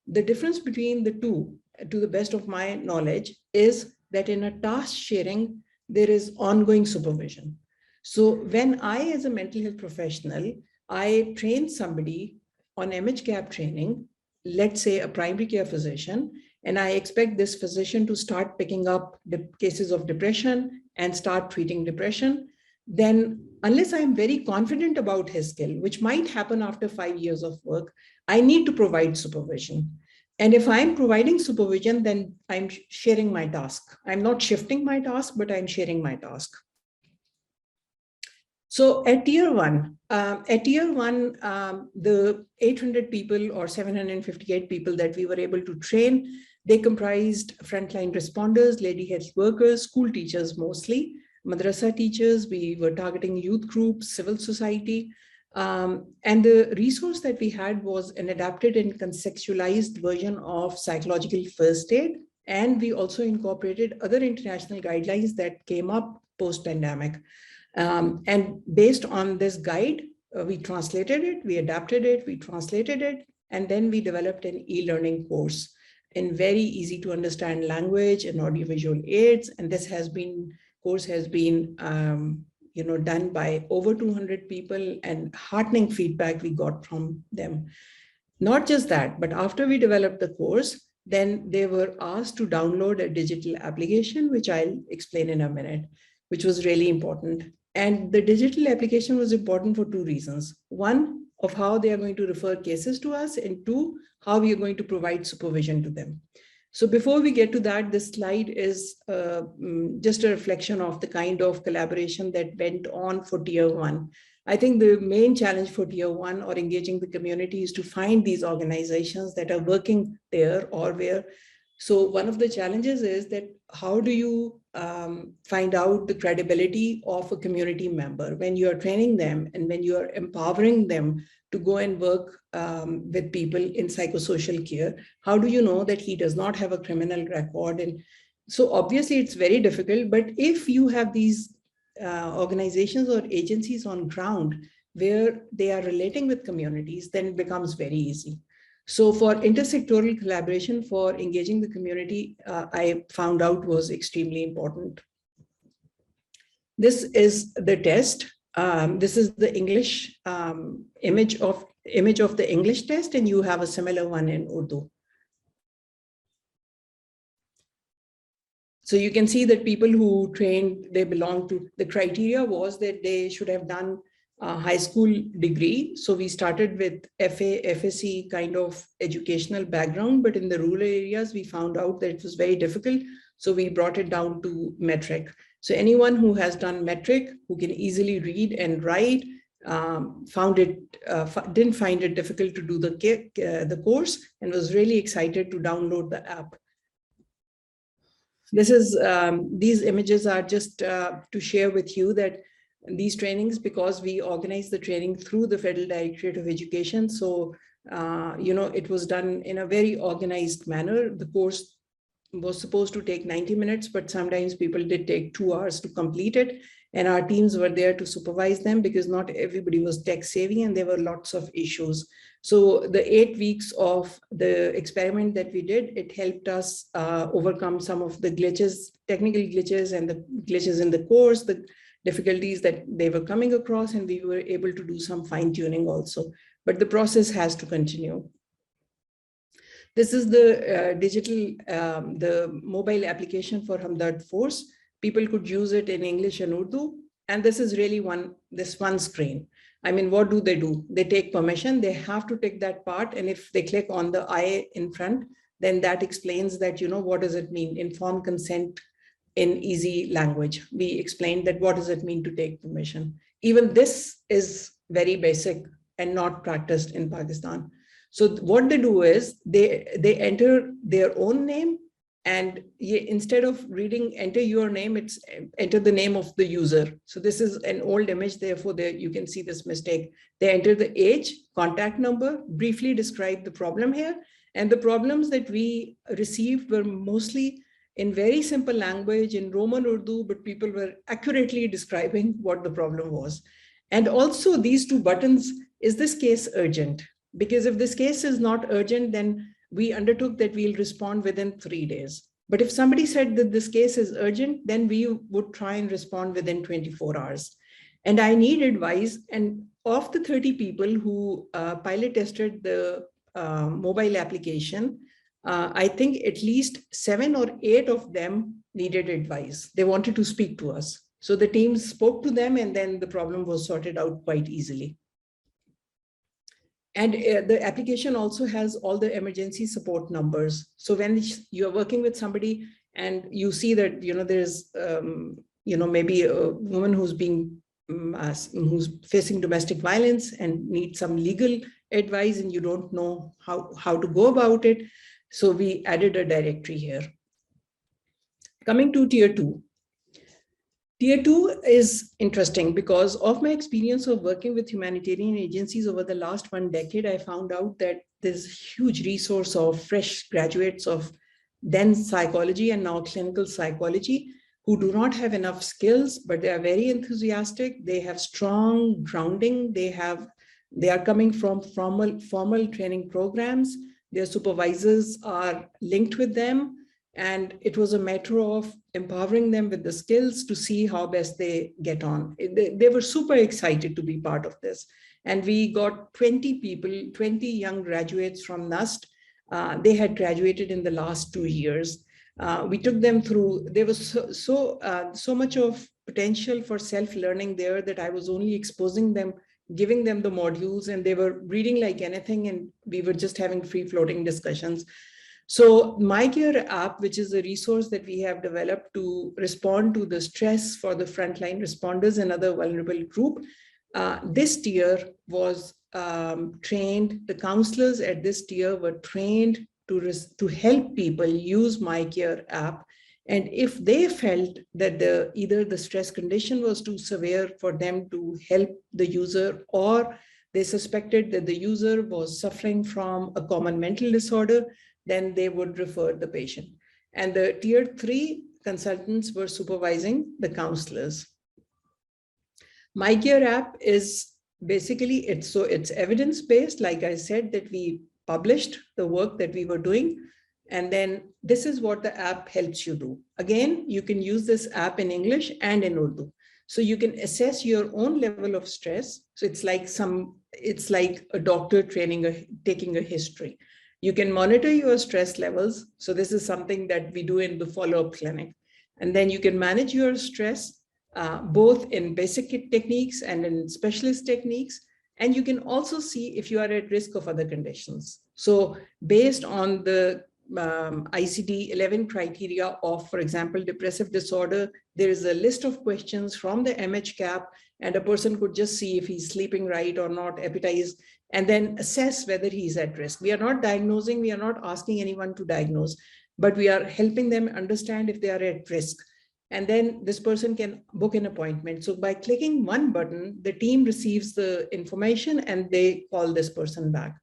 The difference between the two, to the best of my knowledge, is that in a task sharing, there is ongoing supervision. So when I, as a mental health professional, I train somebody on MHCAP training, let's say a primary care physician, and I expect this physician to start picking up the cases of depression and start treating depression, then unless I'm very confident about his skill, which might happen after 5 years of work, I need to provide supervision. And if I'm providing supervision, then I'm sharing my task. I'm not shifting my task, but I'm sharing my task. So at tier 1, the 800 people or 758 people that we were able to train, They comprised frontline responders, lady health workers, school teachers mostly, madrasa teachers. We were targeting youth groups, civil society. And the resource that we had was an adapted and contextualized version of psychological first aid. And we also incorporated other international guidelines that came up post-pandemic. And based on this guide, we translated it, we adapted it, we translated it, and then we developed an e-learning course in very easy to understand language and audiovisual aids. And this course has been done by over 200 people, and heartening feedback we got from them. Not just that, but after we developed the course, then they were asked to download a digital application, which I'll explain in a minute, which was really important. And the digital application was important for two reasons. One, of how they are going to refer cases to us, and two, how we are going to provide supervision to them. So before we get to that, this slide is just a reflection of the kind of collaboration that went on for Tier 1. I think the main challenge for Tier 1 or engaging the community is to find these organizations that are working there or where. So one of the challenges is that how do you find out the credibility of a community member when you are training them and when you are empowering them to go and work with people in psychosocial care? How do you know that he does not have a criminal record? And so obviously it's very difficult, but if you have these organizations or agencies on ground where they are relating with communities, then it becomes very easy. So for intersectoral collaboration for engaging the community, I found out was extremely important. This is the test. This is the English image of the English test, and you have a similar one in Urdu. So you can see that people who trained, they belong to, the criteria was that they should have done a high school degree. So we started with FA, FSC kind of educational background, but in the rural areas, we found out that it was very difficult. So we brought it down to metric. So anyone who has done metric, who can easily read and write, didn't find it difficult to do the course, and was really excited to download the app. This is, these images are just to share with you that these trainings, because we organize the training through the Federal Directorate of Education. So, it was done in a very organized manner. The course was supposed to take 90 minutes, but sometimes people did take 2 hours to complete it. And our teams were there to supervise them because not everybody was tech savvy and there were lots of issues. So the 8 weeks of the experiment that we did, it helped us overcome some of the glitches, technical glitches and the glitches in the course, the difficulties that they were coming across, and we were able to do some fine tuning also. But the process has to continue. This is the the mobile application for Hamdard Force. People could use it in English and Urdu. And this is really this one screen. I mean, what do? They take permission, they have to tick that part. And if they click on the I in front, then that explains that, what does it mean? Informed consent in easy language. We explained that what does it mean to take permission? Even this is very basic and not practiced in Pakistan. So what they do is they enter their own name, and instead of reading enter your name, it's enter the name of the user. So this is an old image, therefore you can see this mistake. They enter the age, contact number, briefly describe the problem here. And the problems that we received were mostly in very simple language in Roman Urdu, but people were accurately describing what the problem was. And also these 2 buttons, is this case urgent? Because if this case is not urgent, then we undertook that we'll respond within 3 days. But if somebody said that this case is urgent, then we would try and respond within 24 hours. And I need advice. And of the 30 people who pilot tested the mobile application, I think at least 7 or 8 of them needed advice. They wanted to speak to us. So the team spoke to them, and then the problem was sorted out quite easily. And the application also has all the emergency support numbers. So when you're working with somebody and you see that, there's, maybe a woman who's who's facing domestic violence and needs some legal advice, and you don't know how to go about it. So we added a directory here. Coming to tier 2. Tier 2 is interesting because of my experience of working with humanitarian agencies over the last 1 decade, I found out that there's a huge resource of fresh graduates of then psychology and now clinical psychology who do not have enough skills, but they are very enthusiastic. They have strong grounding. They are coming from formal training programs. Their supervisors are linked with them. And it was a matter of empowering them with the skills to see how best they get on. They were super excited to be part of this. And we got 20 people, 20 young graduates from NUST. They had graduated in the last 2 years. We took them through, there was so much of potential for self-learning there that I was only exposing them, giving them the modules, and they were reading like anything, and we were just having free-floating discussions. So MyCare app, which is a resource that we have developed to respond to the stress for the frontline responders and other vulnerable group, this tier was trained, the counselors at this tier were trained to help people use MyCare app. And if they felt that either the stress condition was too severe for them to help the user, or they suspected that the user was suffering from a common mental disorder, then they would refer the patient. And the tier 3 consultants were supervising the counselors. MyCare app is basically, it's evidence-based, like I said, that we published the work that we were doing. And then this is what the app helps you do. Again, you can use this app in English and in Urdu. So you can assess your own level of stress. So it's like a doctor taking a history. You can monitor your stress levels. So this is something that we do in the follow-up clinic. And then you can manage your stress, both in basic techniques and in specialist techniques. And you can also see if you are at risk of other conditions. So based on the ICD-11 criteria of, for example, depressive disorder, there is a list of questions from the MHCAP, and a person could just see if he's sleeping right or not, appetite, and then assess whether he's at risk. We are not diagnosing, we are not asking anyone to diagnose, but we are helping them understand if they are at risk. And then this person can book an appointment. So by clicking one button, the team receives the information and they call this person back.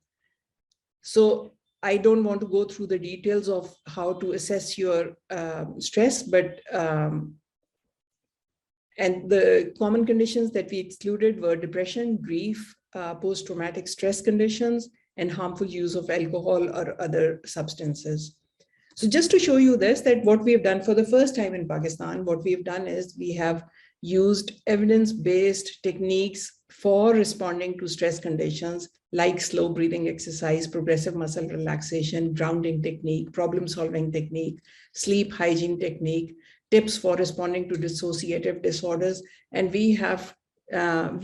So I don't want to go through the details of how to assess your stress, but and the common conditions that we excluded were depression, grief, post-traumatic stress conditions, and harmful use of alcohol or other substances. So just to show you this, that what we have done for the first time in Pakistan, what we have done is we have used evidence-based techniques for responding to stress conditions like slow breathing exercise, progressive muscle relaxation, grounding technique, problem-solving technique, sleep hygiene technique, tips for responding to dissociative disorders. And we have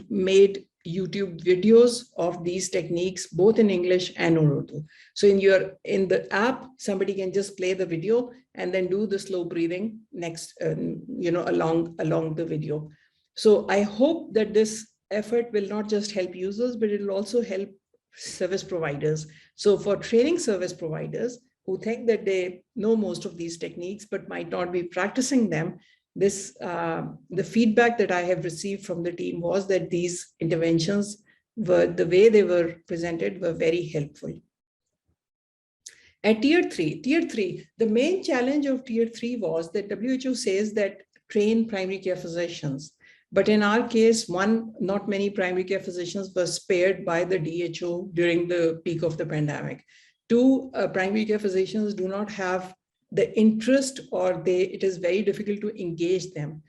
made YouTube videos of these techniques, both in English and Urdu. So in the app, somebody can just play the video and then do the slow breathing next, along the video. So I hope that this effort will not just help users, but it will also help service providers. So for training service providers who think that they know most of these techniques, but might not be practicing them, the feedback that I have received from the team was that these interventions the way they were presented were very helpful. At tier 3, the main challenge of tier 3 was that WHO says that train primary care physicians. But in our case, not many primary care physicians were spared by the DHO during the peak of the pandemic. 2, primary care physicians do not have the interest, or it is very difficult to engage them.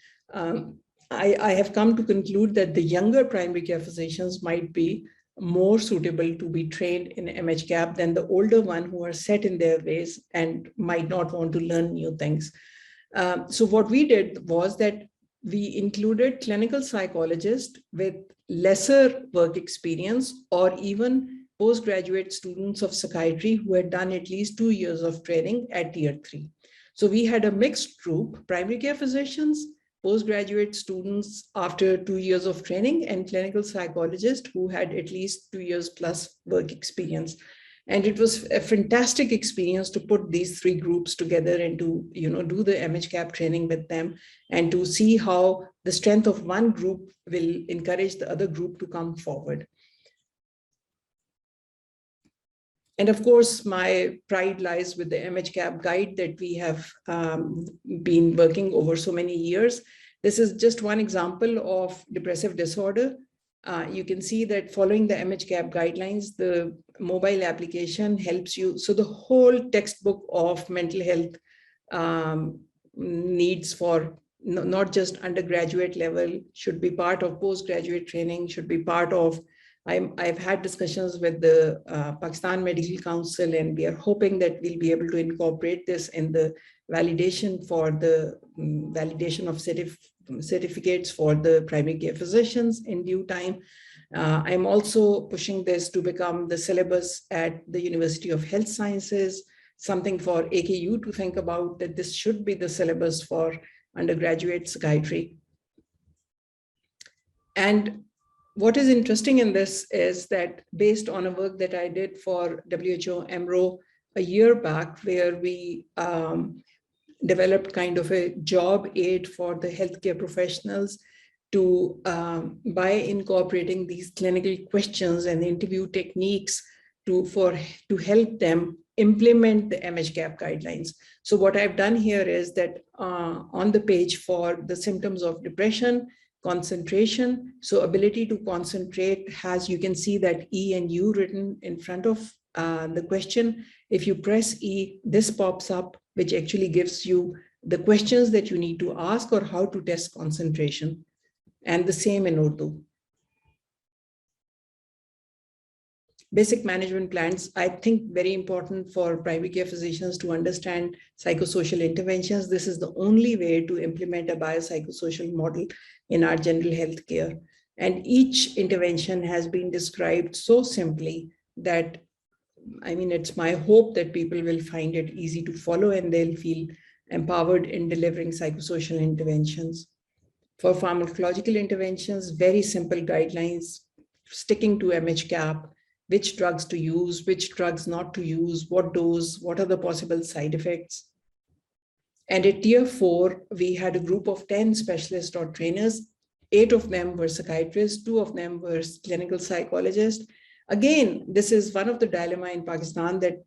I have come to conclude that the younger primary care physicians might be more suitable to be trained in MHCAP than the older one who are set in their ways and might not want to learn new things. So what we did was that we included clinical psychologists with lesser work experience, or even postgraduate students of psychiatry who had done at least 2 years of training at tier 3. So we had a mixed group: primary care physicians, postgraduate students after 2 years of training, and clinical psychologists who had at least 2 years plus work experience. And it was a fantastic experience to put these three groups together and to, do the MHCAP training with them and to see how the strength of one group will encourage the other group to come forward. And of course, my pride lies with the MHCAP guide that we have been working over so many years. This is just one example of depressive disorder. You can see that following the MHCAP guidelines, the mobile application helps you. So the whole textbook of mental health needs for not just undergraduate level should be part of postgraduate training, should be part of. I've had discussions with the Pakistan Medical Council, and we are hoping that we'll be able to incorporate this in the validation for the validation of certificates for the primary care physicians in due time. I'm also pushing this to become the syllabus at the University of Health Sciences, something for AKU to think about, that this should be the syllabus for undergraduate psychiatry. And what is interesting in this is that based on a work that I did for WHO EMRO a year back, where we developed kind of a job aid for the healthcare professionals to by incorporating these clinical questions and interview techniques to help them implement the MHCAP guidelines. So what I've done here is that on the page for the symptoms of depression, concentration, so ability to concentrate has, you can see that E and U written in front of the question. If you press E, this pops up, which actually gives you the questions that you need to ask or how to test concentration. And the same in Urdu. Basic management plans, I think very important for primary care physicians to understand psychosocial interventions. This is the only way to implement a biopsychosocial model in our general health care. And each intervention has been described so simply that, I mean, it's my hope that people will find it easy to follow and they'll feel empowered in delivering psychosocial interventions. For pharmacological interventions, very simple guidelines, sticking to MHCAP, which drugs to use, which drugs not to use, what dose, what are the possible side effects. And at tier 4, we had a group of 10 specialists or trainers. 8 of them were psychiatrists, 2 of them were clinical psychologists. Again, this is one of the dilemma in Pakistan that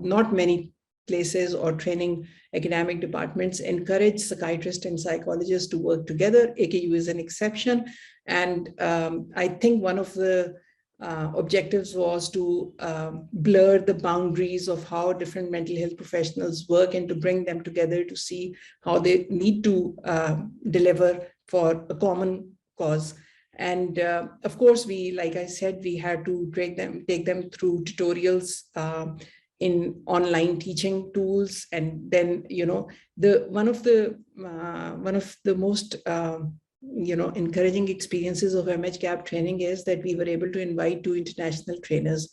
not many places or training academic departments encourage psychiatrists and psychologists to work together. AKU is an exception. And I think one of the objectives was to blur the boundaries of how different mental health professionals work and to bring them together to see how they need to deliver for a common cause. And of course, we, like I said, we had to take them through tutorials in online teaching tools. And then, you know, one of the most encouraging experiences of MHCAP training is that we were able to invite 2 international trainers,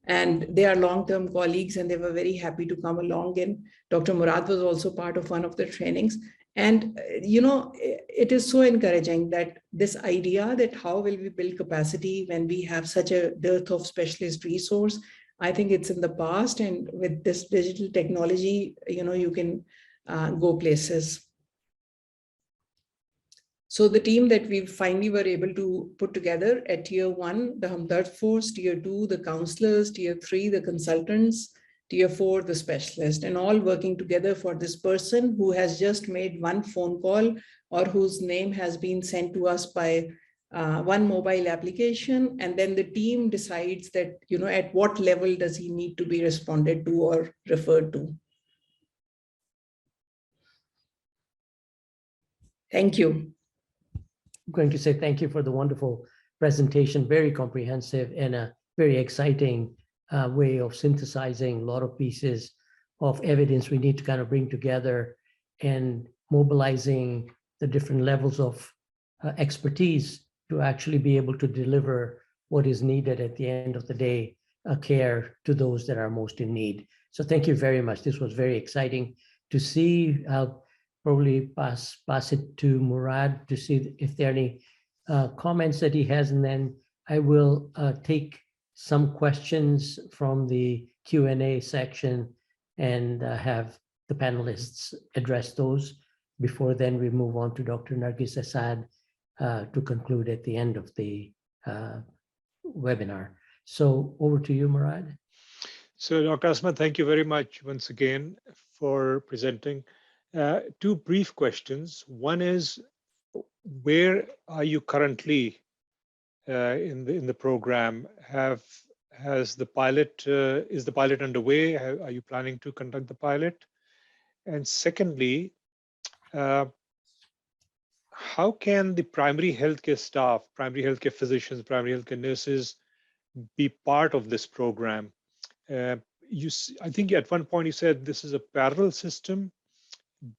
and they are long-term colleagues, and they were very happy to come along. And Dr. Murad was also part of one of the trainings. And, you know, it is so encouraging that this idea that how will we build capacity when we have such a dearth of specialist resource, I think it's in the past. And with this digital technology, you know, you can go places. So the team that we finally were able to put together at tier 1, the Hamdard force, tier 2, the counselors, tier 3, the consultants, tier 4, the specialist, and all working together for this person who has just made one phone call or whose name has been sent to us by one mobile application. And then the team decides that, you know, at what level does he need to be responded to or referred to. Thank you. I'm going to say thank you for the wonderful presentation, very comprehensive and a very exciting way of synthesizing a lot of pieces of evidence we need to kind of bring together and mobilizing the different levels of expertise to actually be able to deliver what is needed at the end of the day, care to those that are most in need. So thank you very much. This was very exciting to see. I'll probably pass it to Murad to see if there are any comments that he has, and then I will take some questions from the Q&A section and have the panelists address those. Before then, we move on to Dr. Nargis Asad to conclude at the end of the webinar. So over to you, Murad. So Dr. Asma, thank you very much once again for presenting. Two brief questions. One is, where are you currently in the program? Is the pilot underway? Are you planning to conduct the pilot? And secondly, how can the primary healthcare staff, primary healthcare physicians, primary healthcare nurses be part of this program? I think at one point you said this is a parallel system,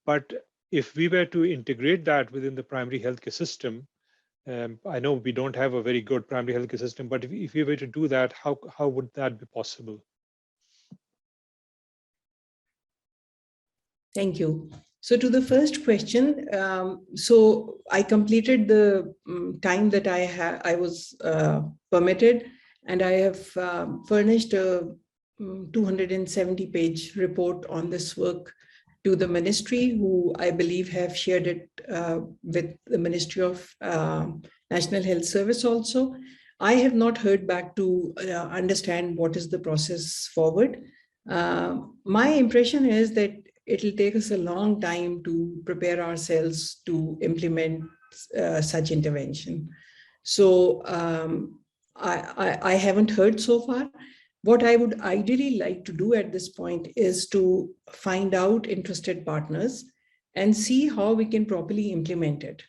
but if we were to integrate that within the primary healthcare system, I know we don't have a very good primary healthcare system, but if we were to do that, how would that be possible? Thank you. So to the first question, so I completed the time that I was permitted, and I have furnished a 270-page report on this work to the ministry, who I believe have shared it with the Ministry of National Health Service also. I have not heard back to understand what is the process forward. My impression is that it'll take us a long time to prepare ourselves to implement such intervention. So I haven't heard so far. What I would ideally like to do at this point is to find out interested partners and see how we can properly implement it.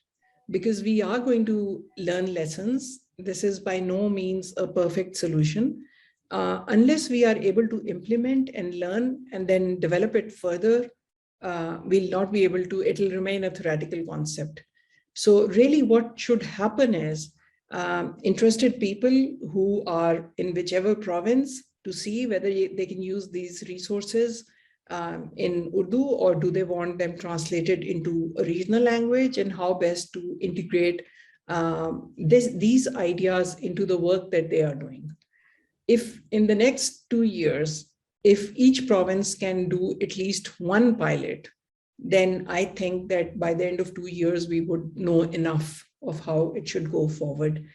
Because we are going to learn lessons. This is by no means a perfect solution. Unless we are able to implement and learn and then develop it further, we'll not be able to, it'll remain a theoretical concept. So really what should happen is interested people who are in whichever province to see whether they can use these resources in Urdu, or do they want them translated into a regional language, and how best to integrate these ideas into the work that they are doing. If in the next 2 years, if each province can do at least one pilot, then I think that by the end of 2 years, we would know enough of how it should go forward.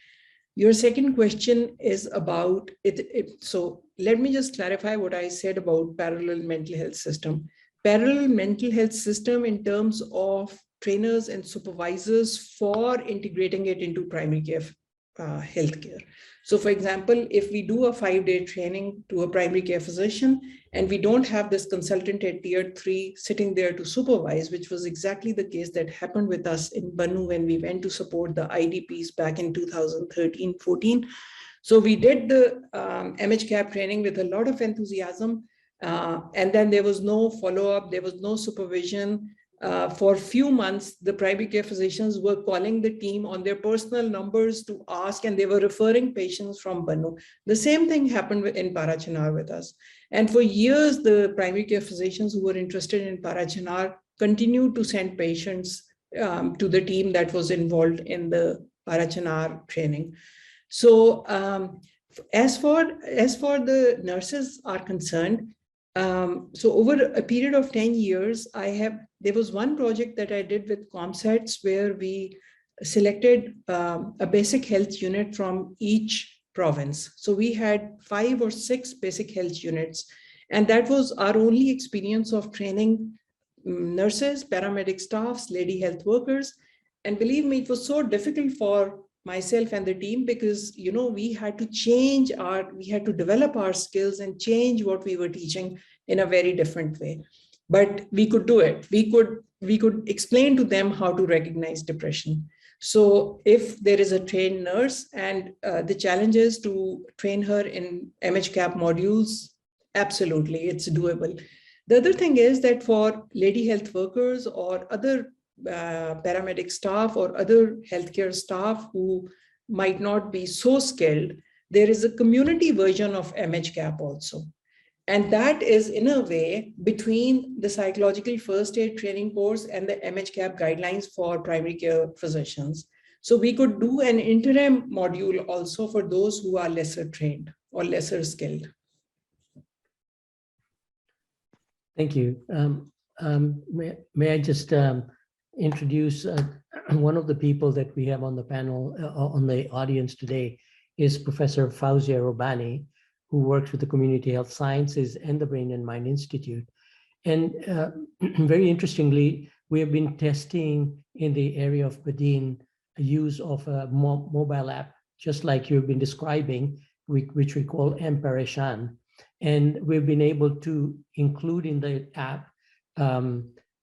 Your second question is about it. So let me just clarify what I said about parallel mental health system. Parallel mental health system in terms of trainers and supervisors for integrating it into primary care healthcare. So for example, if we do a 5-day training to a primary care physician and we don't have this consultant at tier 3 sitting there to supervise, which was exactly the case that happened with us in Bannu when we went to support the IDPs back in 2013-14. So we did the MHCAP training with a lot of enthusiasm, and then there was no follow-up, there was no supervision. For a few months, the primary care physicians were calling the team on their personal numbers to ask, and they were referring patients from Bannu. The same thing happened in Parachinar with us. And for years, the primary care physicians who were interested in Parachinar continued to send patients to the team that was involved in the Parachinar training. So as for the nurses are concerned, so over a period of 10 years, there was one project that I did with ComSets where we selected a basic health unit from each province. So we had 5 or 6 basic health units, and that was our only experience of training nurses, paramedic staffs, lady health workers. And believe me, it was so difficult for myself and the team because, you know, we had to develop our skills and change what we were teaching in a very different way. But we could do it. We could explain to them how to recognize depression. So if there is a trained nurse and the challenge is to train her in MHCAP modules, absolutely, it's doable. The other thing is that for lady health workers or other paramedic staff or other healthcare staff who might not be so skilled, there is a community version of MHCAP also. And that is in a way between the psychological first aid training course and the MHCAP guidelines for primary care physicians. So we could do an interim module also for those who are lesser trained or lesser skilled. Thank you. May I just introduce one of the people that we have on the panel, on the audience today, is Professor Fauzia Robani, who works with the Community Health Sciences and the Brain and Mind Institute. And very interestingly, we have been testing in the area of Badin a use of a mobile app, just like you've been describing, which we call M-Pareshan. And we've been able to include in the app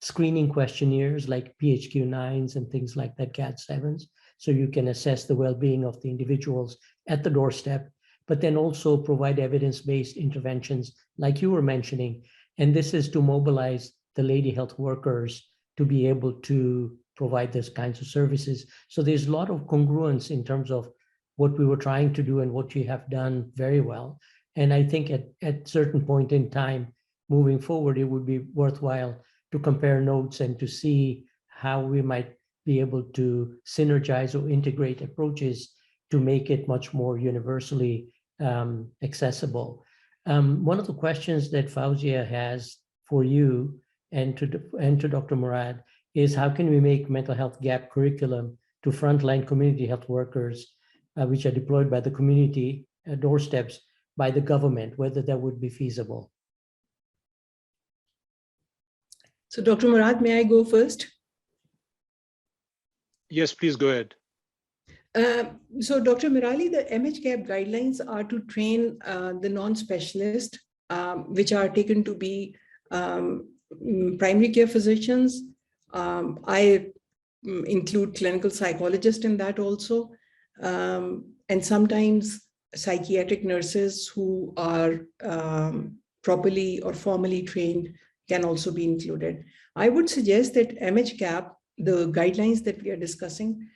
screening questionnaires like PHQ-9s and things like that, GAD-7s, so you can assess the well-being of the individuals at the doorstep, but then also provide evidence-based interventions like you were mentioning. And this is to mobilize the lady health workers to be able to provide those kinds of services. So there's a lot of congruence in terms of what we were trying to do and what you have done very well. And I think at certain point in time, moving forward, it would be worthwhile to compare notes and to see how we might be able to synergize or integrate approaches to make it much more universally accessible. One of the questions that Fauzia has for you and to Dr. Murad is, how can we make mental health gap curriculum to frontline community health workers, which are deployed by the community doorsteps, by the government, whether that would be feasible? So Dr. Murad, may I go first? Yes, please go ahead. So Dr. Merali, the MHCAP guidelines are to train the non-specialists, which are taken to be primary care physicians. I include clinical psychologists in that also, and sometimes psychiatric nurses who are properly or formally trained can also be included. I would suggest that MHCAP, the guidelines that we are discussing,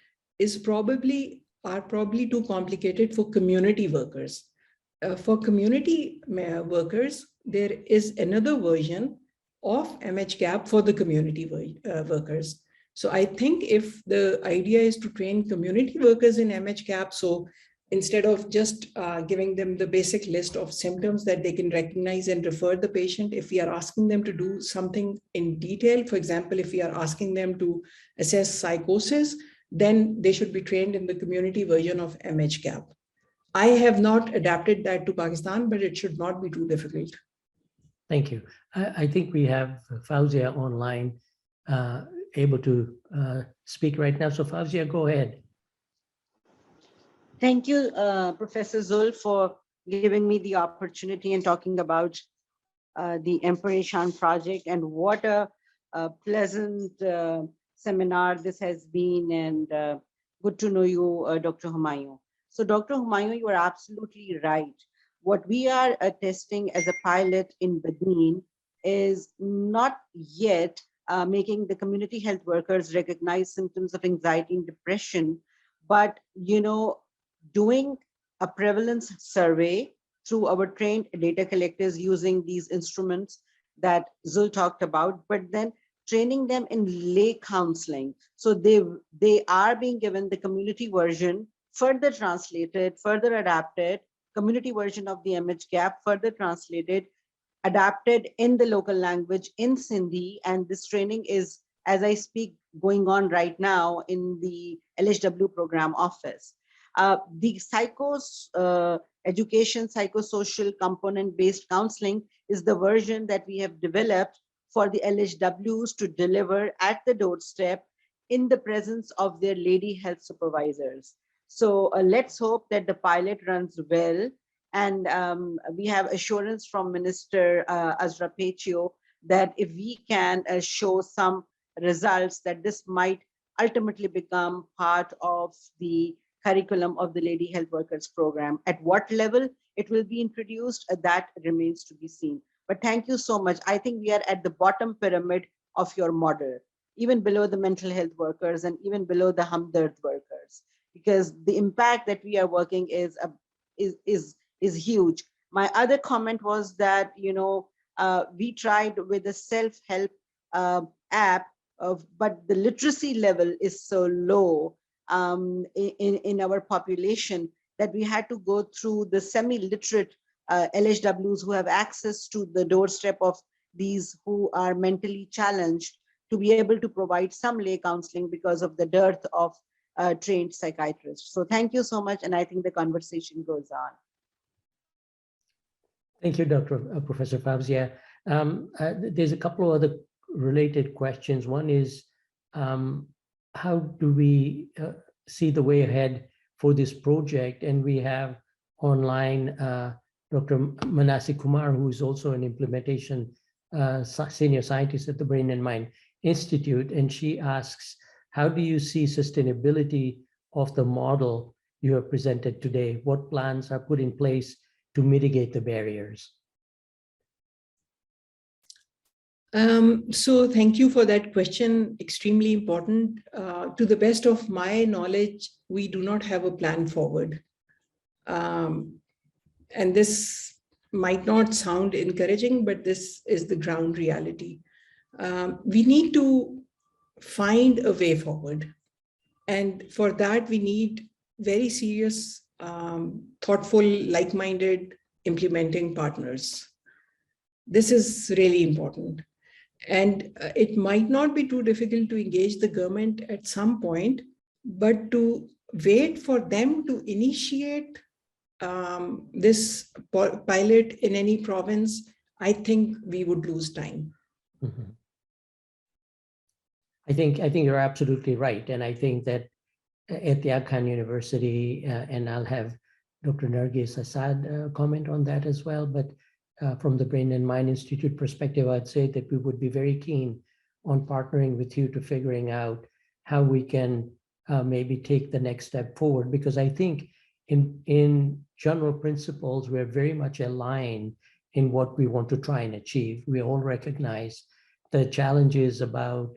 are probably too complicated for community workers. For community workers, there is another version of MHCAP for the community workers. So I think if the idea is to train community workers in MHCAP, so instead of just giving them the basic list of symptoms that they can recognize and refer the patient, if we are asking them to do something in detail, for example, if we are asking them to assess psychosis, then they should be trained in the community version of MHCAP. I have not adapted that to Pakistan, but it should not be too difficult. Thank you. I think we have Fauzia online able to speak right now. So Fauzia, go ahead. Thank you, Professor Zul, for giving me the opportunity and talking about the M-Pareshan project, and what a pleasant seminar this has been, and good to know you, Dr. Humayun. So Dr. Humayun, you are absolutely right. What we are testing as a pilot in Badin is not yet making the community health workers recognize symptoms of anxiety and depression, but doing a prevalence survey through our trained data collectors using these instruments that Zul talked about, but then training them in lay counseling. So they are being given the community version, further translated, further adapted, community version of the MHCAP, further translated, adapted in the local language in Sindhi. And this training is, as I speak, going on right now in the LHW program office. The education psychosocial component-based counseling is the version that we have developed for the LHWs to deliver at the doorstep in the presence of their lady health supervisors. So let's hope that the pilot runs well. And we have assurance from Minister Azra Pechio that if we can show some results, that this might ultimately become part of the curriculum of the Lady Health Workers Program. At what level it will be introduced, that remains to be seen. But thank you so much. I think we are at the bottom pyramid of your model, even below the mental health workers and even below the Hamdard workers, because the impact that we are working is huge. My other comment was that we tried with a self-help app, but the literacy level is so low in our population that we had to go through the semi-literate LHWs who have access to the doorstep of these who are mentally challenged to be able to provide some lay counseling because of the dearth of trained psychiatrists. So thank you so much. And I think the conversation goes on. Thank you, Professor Fawzia. There's a couple of other related questions. One is, how do we see the way ahead for this project? And we have online Dr. Manasi Kumar, who is also an implementation senior scientist at the Brain and Mind Institute. And she asks, how do you see sustainability of the model you have presented today? What plans are put in place to mitigate the barriers? So thank you for that question. Extremely important. To the best of my knowledge, we do not have a plan forward. And this might not sound encouraging, but this is the ground reality. We need to find a way forward. And for that, we need very serious, thoughtful, like-minded implementing partners. This is really important. And it might not be too difficult to engage the government at some point, but to wait for them to initiate this pilot in any province, I think we would lose time. Mm-hmm. I think you're absolutely right. And I think that at the Aga Khan University, and I'll have Dr. Nargis Asad comment on that as well, but from the Brain and Mind Institute perspective, I'd say that we would be very keen on partnering with you to figuring out how we can maybe take the next step forward, because I think in general principles, we're very much aligned in what we want to try and achieve. We all recognize the challenges about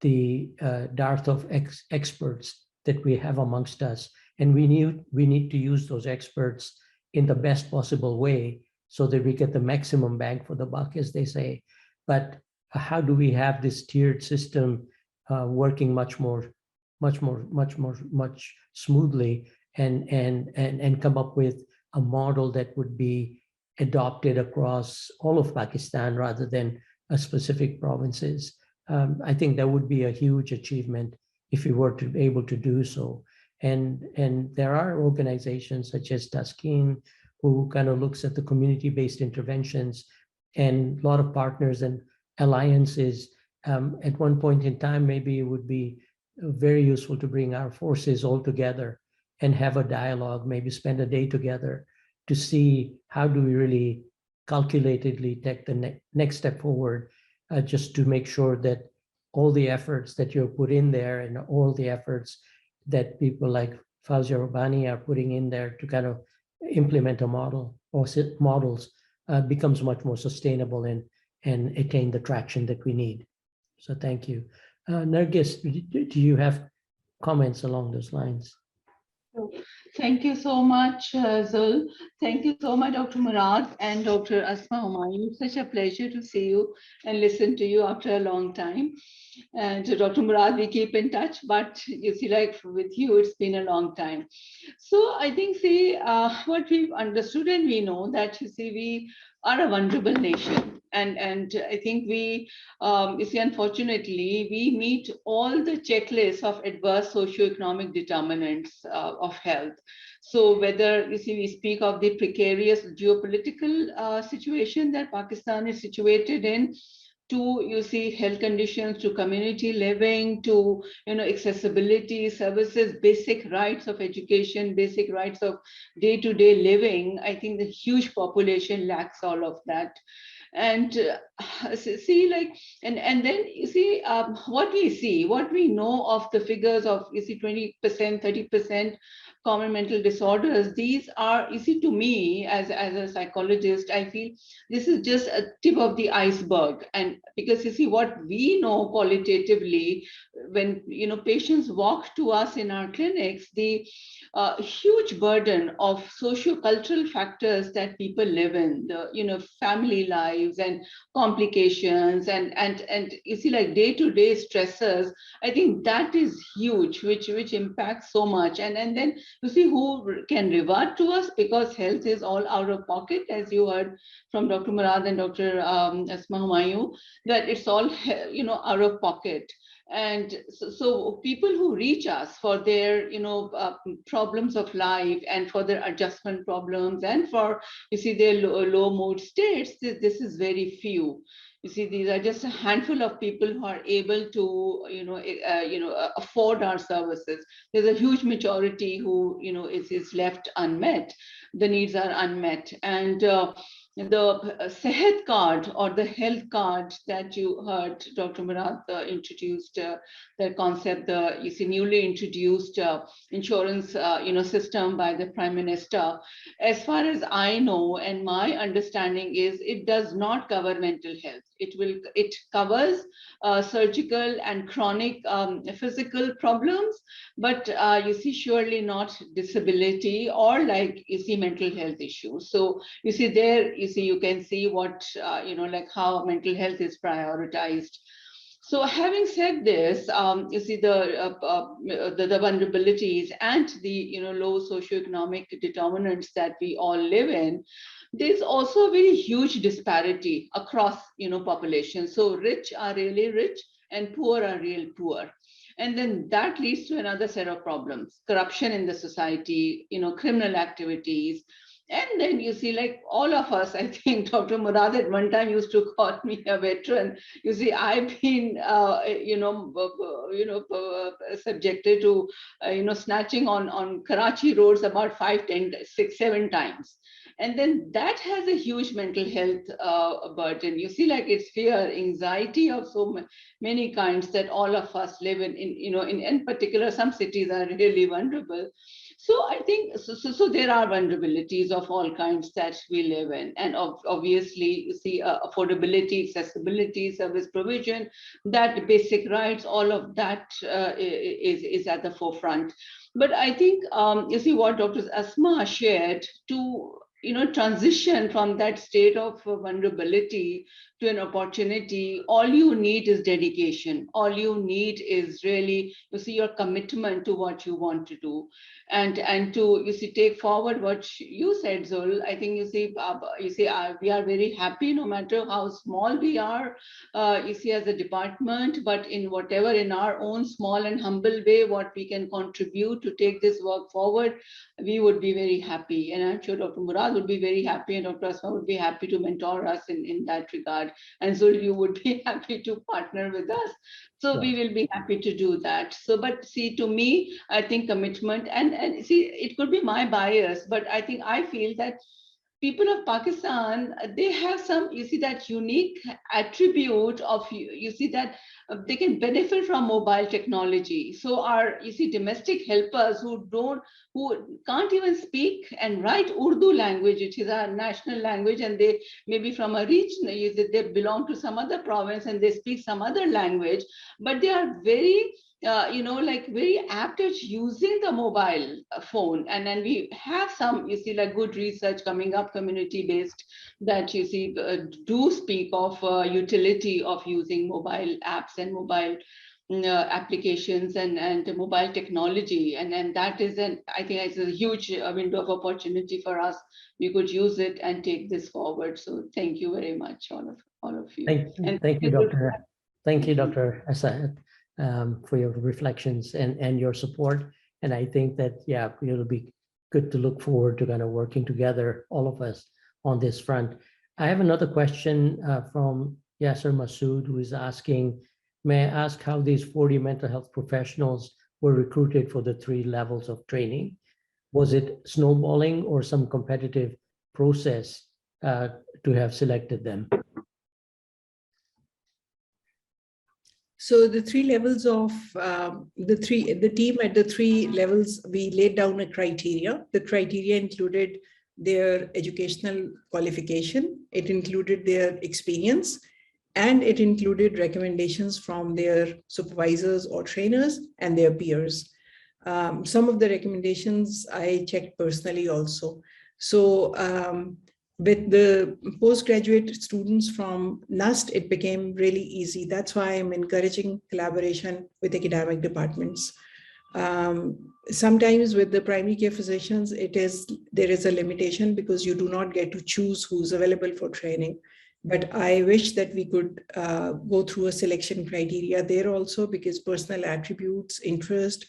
the dearth of experts that we have amongst us, and we need to use those experts in the best possible way so that we get the maximum bang for the buck, as they say. But how do we have this tiered system working much smoothly, and come up with a model that would be adopted across all of Pakistan rather than specific provinces? I think that would be a huge achievement if we were to be able to do so. And there are organizations such as Taskin, who kind of looks at the community-based interventions, and a lot of partners and alliances. At one point in time, maybe it would be very useful to bring our forces all together and have a dialogue, maybe spend a day together to see how do we really calculatedly take the next step forward, just to make sure that all the efforts that you've put in there and all the efforts that people like Fawzia Rabbani are putting in there to kind of implement a model or models becomes much more sustainable and attain the traction that we need. So thank you. Nargis, do you have comments along those lines? Thank you so much, Zul. Thank you so much, Dr. Murad and Dr. Asma Humayun. It's such a pleasure to see you and listen to you after a long time. And to Dr. Murad, we keep in touch, but you see, like with you, it's been a long time. So I think, see, what we've understood and we know that, you see, we are a vulnerable nation. And I think we, you see, unfortunately, we meet all the checklists of adverse socioeconomic determinants of health. So whether, you see, we speak of the precarious geopolitical situation that Pakistan is situated in, to, you see, health conditions, to community living, to, you know, accessibility, services, basic rights of education, basic rights of day-to-day living. I think the huge population lacks all of that. And see, like, and then you see what we see, what we know of the figures of, you see, 20%, 30% common mental disorders. These are, you see, to me as a psychologist, I feel this is just a tip of the iceberg. And because, you see, what we know qualitatively, when, you know, patients walk to us in our clinics, the huge burden of socio-cultural factors that people live in, the, you know, family lives and complications and you see like day-to-day stressors, I think that is huge, which impacts so much. And then you see who can revert to us, because health is all out of pocket, as you heard from Dr. Murad and Dr. Asma Humayun, that it's all out of pocket. And so people who reach us for their problems of life and for their adjustment problems and for their low mood states, this is very few. You see, these are just a handful of people who are able to afford our services. There's a huge majority who is left unmet. The needs are unmet. And the Sehat card or the health card that you heard Dr. Murad introduced, the concept, the newly introduced insurance system by the Prime Minister. As far as I know, and my understanding is, it does not cover mental health. It covers surgical and chronic physical problems, but surely not disability or mental health issues. So there, you can see what how mental health is prioritized. So having said this, the vulnerabilities and the low socioeconomic determinants that we all live in, there's also a very huge disparity across populations. So rich are really rich and poor are real poor. And then that leads to another set of problems: corruption in the society, criminal activities. And then all of us, I think Dr. Murad at one time used to call me a veteran. I've been, subjected to, snatching on Karachi roads about 5, 10, 6, 7 times. And then that has a huge mental health burden. It's fear, anxiety of so many kinds that all of us live in particular, some cities are really vulnerable. So I think, so there are vulnerabilities of all kinds that we live in. And obviously, affordability, accessibility, service provision, that basic rights, all of that is at the forefront. But I think, what Dr. Asma shared, to transition from that state of vulnerability to an opportunity, all you need is dedication. All you need is really, your commitment to what you want to do. And to, take forward what you said, Zul. I think, we are very happy no matter how small we are, as a department, but in whatever, in our own small and humble way, what we can contribute to take this work forward, we would be very happy. And I'm sure Dr. Murad would be very happy, and Dr. Asma would be happy to mentor us in that regard. And Zul, you would be happy to partner with us. So we will be happy to do that. So, but to me, I think commitment, and it could be my bias, but I feel that people of Pakistan, they have some, that unique attribute of, that they can benefit from mobile technology. So our, domestic helpers who can't even speak and write Urdu language, which is our national language, and they maybe from a region, they belong to some other province and they speak some other language, but they are very, very apt at using the mobile phone. And then we have some, good research coming up, community-based, that do speak of utility of using mobile apps and mobile applications and mobile technology. And that is, I think it's a huge window of opportunity for us. We could use it and take this forward. So thank you very much, all of you. Thank you, Dr. Thank you, Dr. Asad, for your reflections and your support. And I think that, it'll be good to look forward to kind of working together, all of us, on this front. I have another question from Yasser Masood, who is asking, may I ask how these 40 mental health professionals were recruited for the 3 levels of training? Was it snowballing or some competitive process to have selected them? So the 3 levels of the team at the 3 levels, we laid down a criteria. The criteria included their educational qualification, it included their experience, and it included recommendations from their supervisors or trainers and their peers. Some of the recommendations I checked personally also. So with the postgraduate students from NUST, it became really easy. That's why I'm encouraging collaboration with academic departments. Sometimes with the primary care physicians, there is a limitation because you do not get to choose who's available for training. But I wish that we could go through a selection criteria there also, because personal attributes, interest,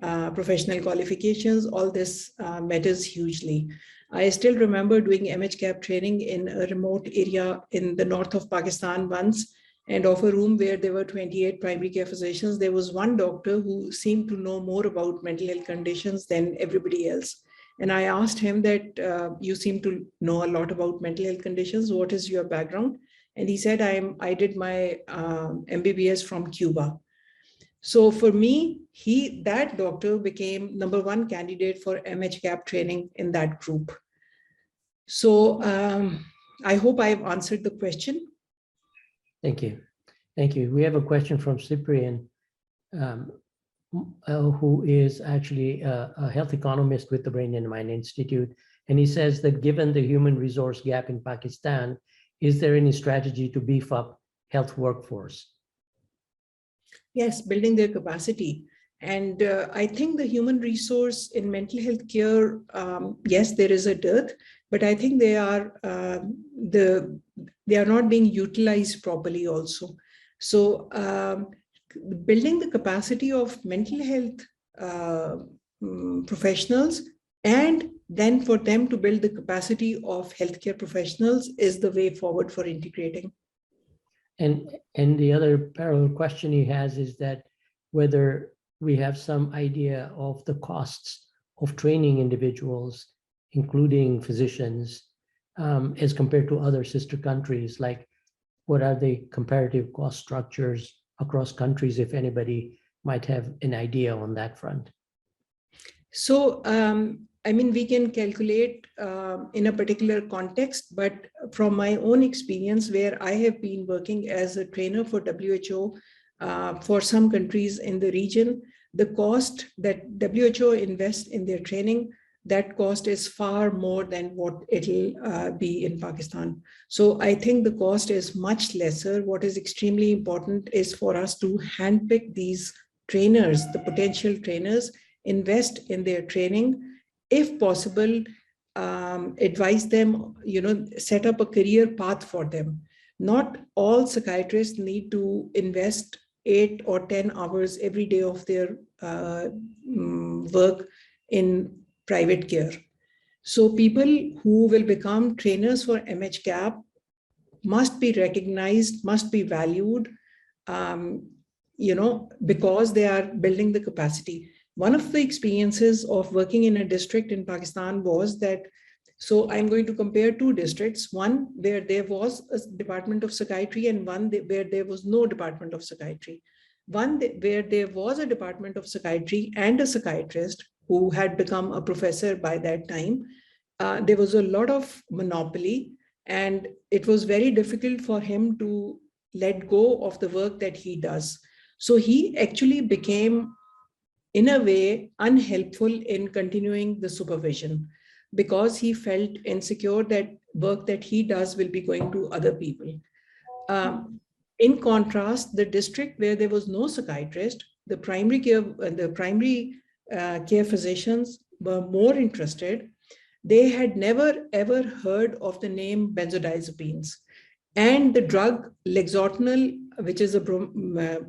professional qualifications, all this matters hugely. I still remember doing MHCAP training in a remote area in the north of Pakistan once, and of a room where there were 28 primary care physicians, there was one doctor who seemed to know more about mental health conditions than everybody else. And I asked him that, you seem to know a lot about mental health conditions. What is your background? And he said, I did my MBBS from Cuba. So for me, that doctor became #1 candidate for MHCAP training in that group. So I hope I've answered the question. Thank you. Thank you. We have a question from Cyprian, who is actually a health economist with the Brain and Mind Institute. And he says that given the human resource gap in Pakistan, is there any strategy to beef up health workforce? Yes, building their capacity. And I think the human resource in mental health care, yes, there is a dearth, but I think they are not being utilized properly also. So building the capacity of mental health professionals, and then for them to build the capacity of healthcare professionals is the way forward for integrating. And the other parallel question he has is that whether we have some idea of the costs of training individuals, including physicians, as compared to other sister countries, like what are the comparative cost structures across countries, if anybody might have an idea on that front? So, I mean, we can calculate in a particular context, but from my own experience, where I have been working as a trainer for WHO for some countries in the region, the cost that WHO invests in their training, that cost is far more than what it'll be in Pakistan. So I think the cost is much lesser. What is extremely important is for us to handpick these trainers, the potential trainers, invest in their training, if possible, advise them, set up a career path for them. Not all psychiatrists need to invest 8 or 10 hours every day of their work in private care. So people who will become trainers for MHCAP must be recognized, must be valued, because they are building the capacity. One of the experiences of working in a district in Pakistan was that, so I'm going to compare 2 districts, one where there was a department of psychiatry and one where there was no department of psychiatry. One where there was a department of psychiatry and a psychiatrist who had become a professor by that time, there was a lot of monopoly, and it was very difficult for him to let go of the work that he does. So he actually became, in a way, unhelpful in continuing the supervision, because he felt insecure that work that he does will be going to other people. In contrast, the district where there was no psychiatrist, the primary care physicians were more interested. They had never ever heard of the name benzodiazepines, and the drug Lexotanil, which is a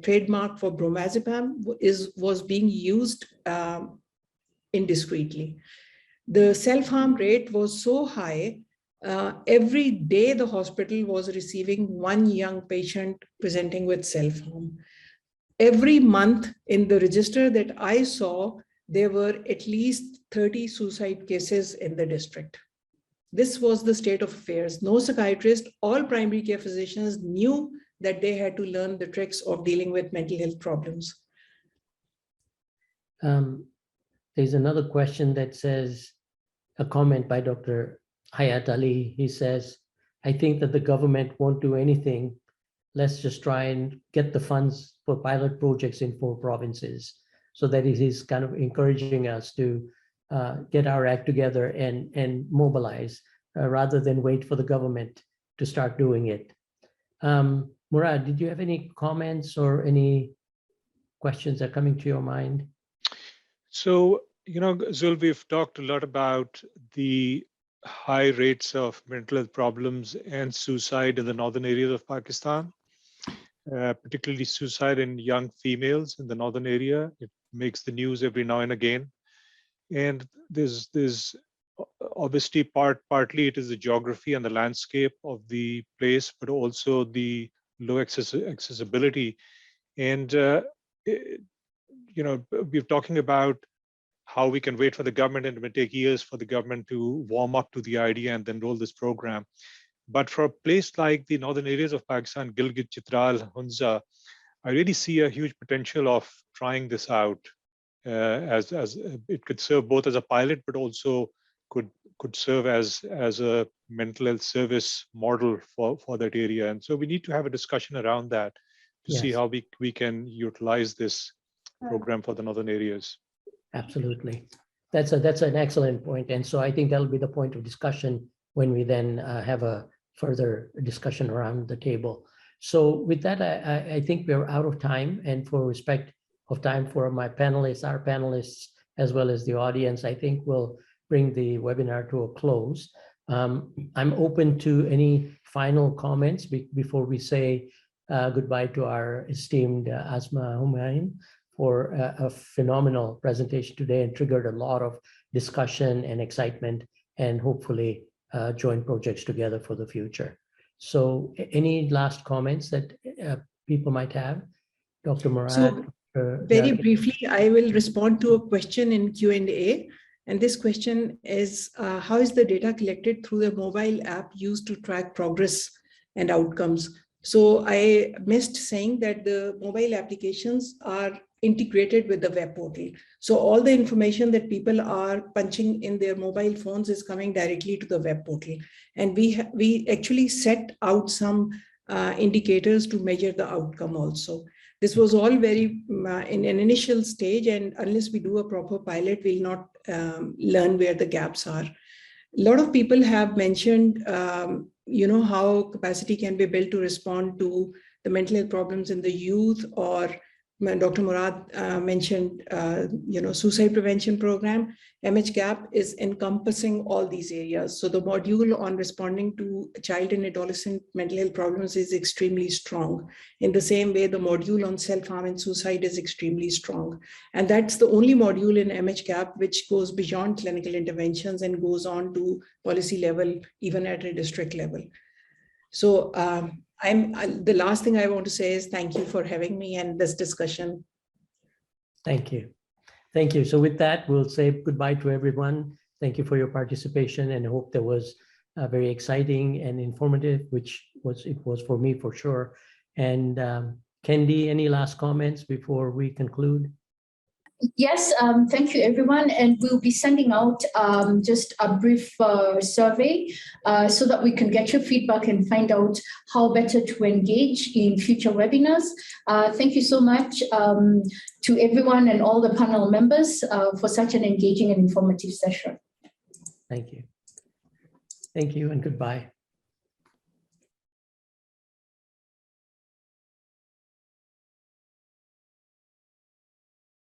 trademark for bromazepam, was being used indiscreetly. The self-harm rate was so high. Every day the hospital was receiving 1 young patient presenting with self-harm. Every month in the register that I saw, there were at least 30 suicide cases in the district. This was the state of affairs. No psychiatrist, all primary care physicians knew that they had to learn the tricks of dealing with mental health problems. There's another question that says, a comment by Dr. Hayat Ali. He says, I think that the government won't do anything. Let's just try and get the funds for pilot projects in 4 provinces. So that it is kind of encouraging us to get our act together and mobilize. rather than wait for the government to start doing it. Murad, did you have any comments or any questions that are coming to your mind? So, Zul, we've talked a lot about the high rates of mental health problems and suicide in the northern areas of Pakistan, particularly suicide in young females in the northern area. It makes the news every now and again. And there's obviously partly it is the geography and the landscape of the place, but also the low accessibility. And we're talking about how we can wait for the government, and it may take years for the government to warm up to the idea and then roll this program. But for a place like the northern areas of Pakistan, Gilgit, Chitral, Hunza, I really see a huge potential of trying this out, as it could serve both as a pilot, but also could serve as a mental health service model for that area. And so we need to have a discussion around that to see how we can utilize this program for the northern areas. Absolutely. That's an excellent point. And so I think that'll be the point of discussion when we then have a further discussion around the table. So with that, I think we're out of time, and for respect of time for my panelists, our panelists, as well as the audience, I think we'll bring the webinar to a close. I'm open to any final comments before we say goodbye to our esteemed Asma Humayun for a phenomenal presentation today, and triggered a lot of discussion and excitement, and hopefully joint projects together for the future. So any last comments that people might have? Dr. Murad? So very briefly, I will respond to a question in Q&A. And this question is, how is the data collected through the mobile app used to track progress and outcomes? So I missed saying that the mobile applications are integrated with the web portal. So all the information that people are punching in their mobile phones is coming directly to the web portal. And we actually set out some indicators to measure the outcome also. This was all very in an initial stage, and unless we do a proper pilot, we'll not learn where the gaps are. A lot of people have mentioned, how capacity can be built to respond to the mental health problems in the youth, or Dr. Murad mentioned, suicide prevention program. MHGAP is encompassing all these areas. So the module on responding to child and adolescent mental health problems is extremely strong. In the same way, the module on self-harm and suicide is extremely strong. And that's the only module in MHGAP which goes beyond clinical interventions and goes on to policy level, even at a district level. So the last thing I want to say is thank you for having me and this discussion. Thank you. Thank you. So with that, we'll say goodbye to everyone. Thank you for your participation, and I hope that was very exciting and informative, which it was for me for sure. And Kendi, any last comments before we conclude? Yes, thank you, everyone. And we'll be sending out just a brief survey so that we can get your feedback and find out how better to engage in future webinars. Thank you so much to everyone and all the panel members for such an engaging and informative session. Thank you. Thank you and goodbye.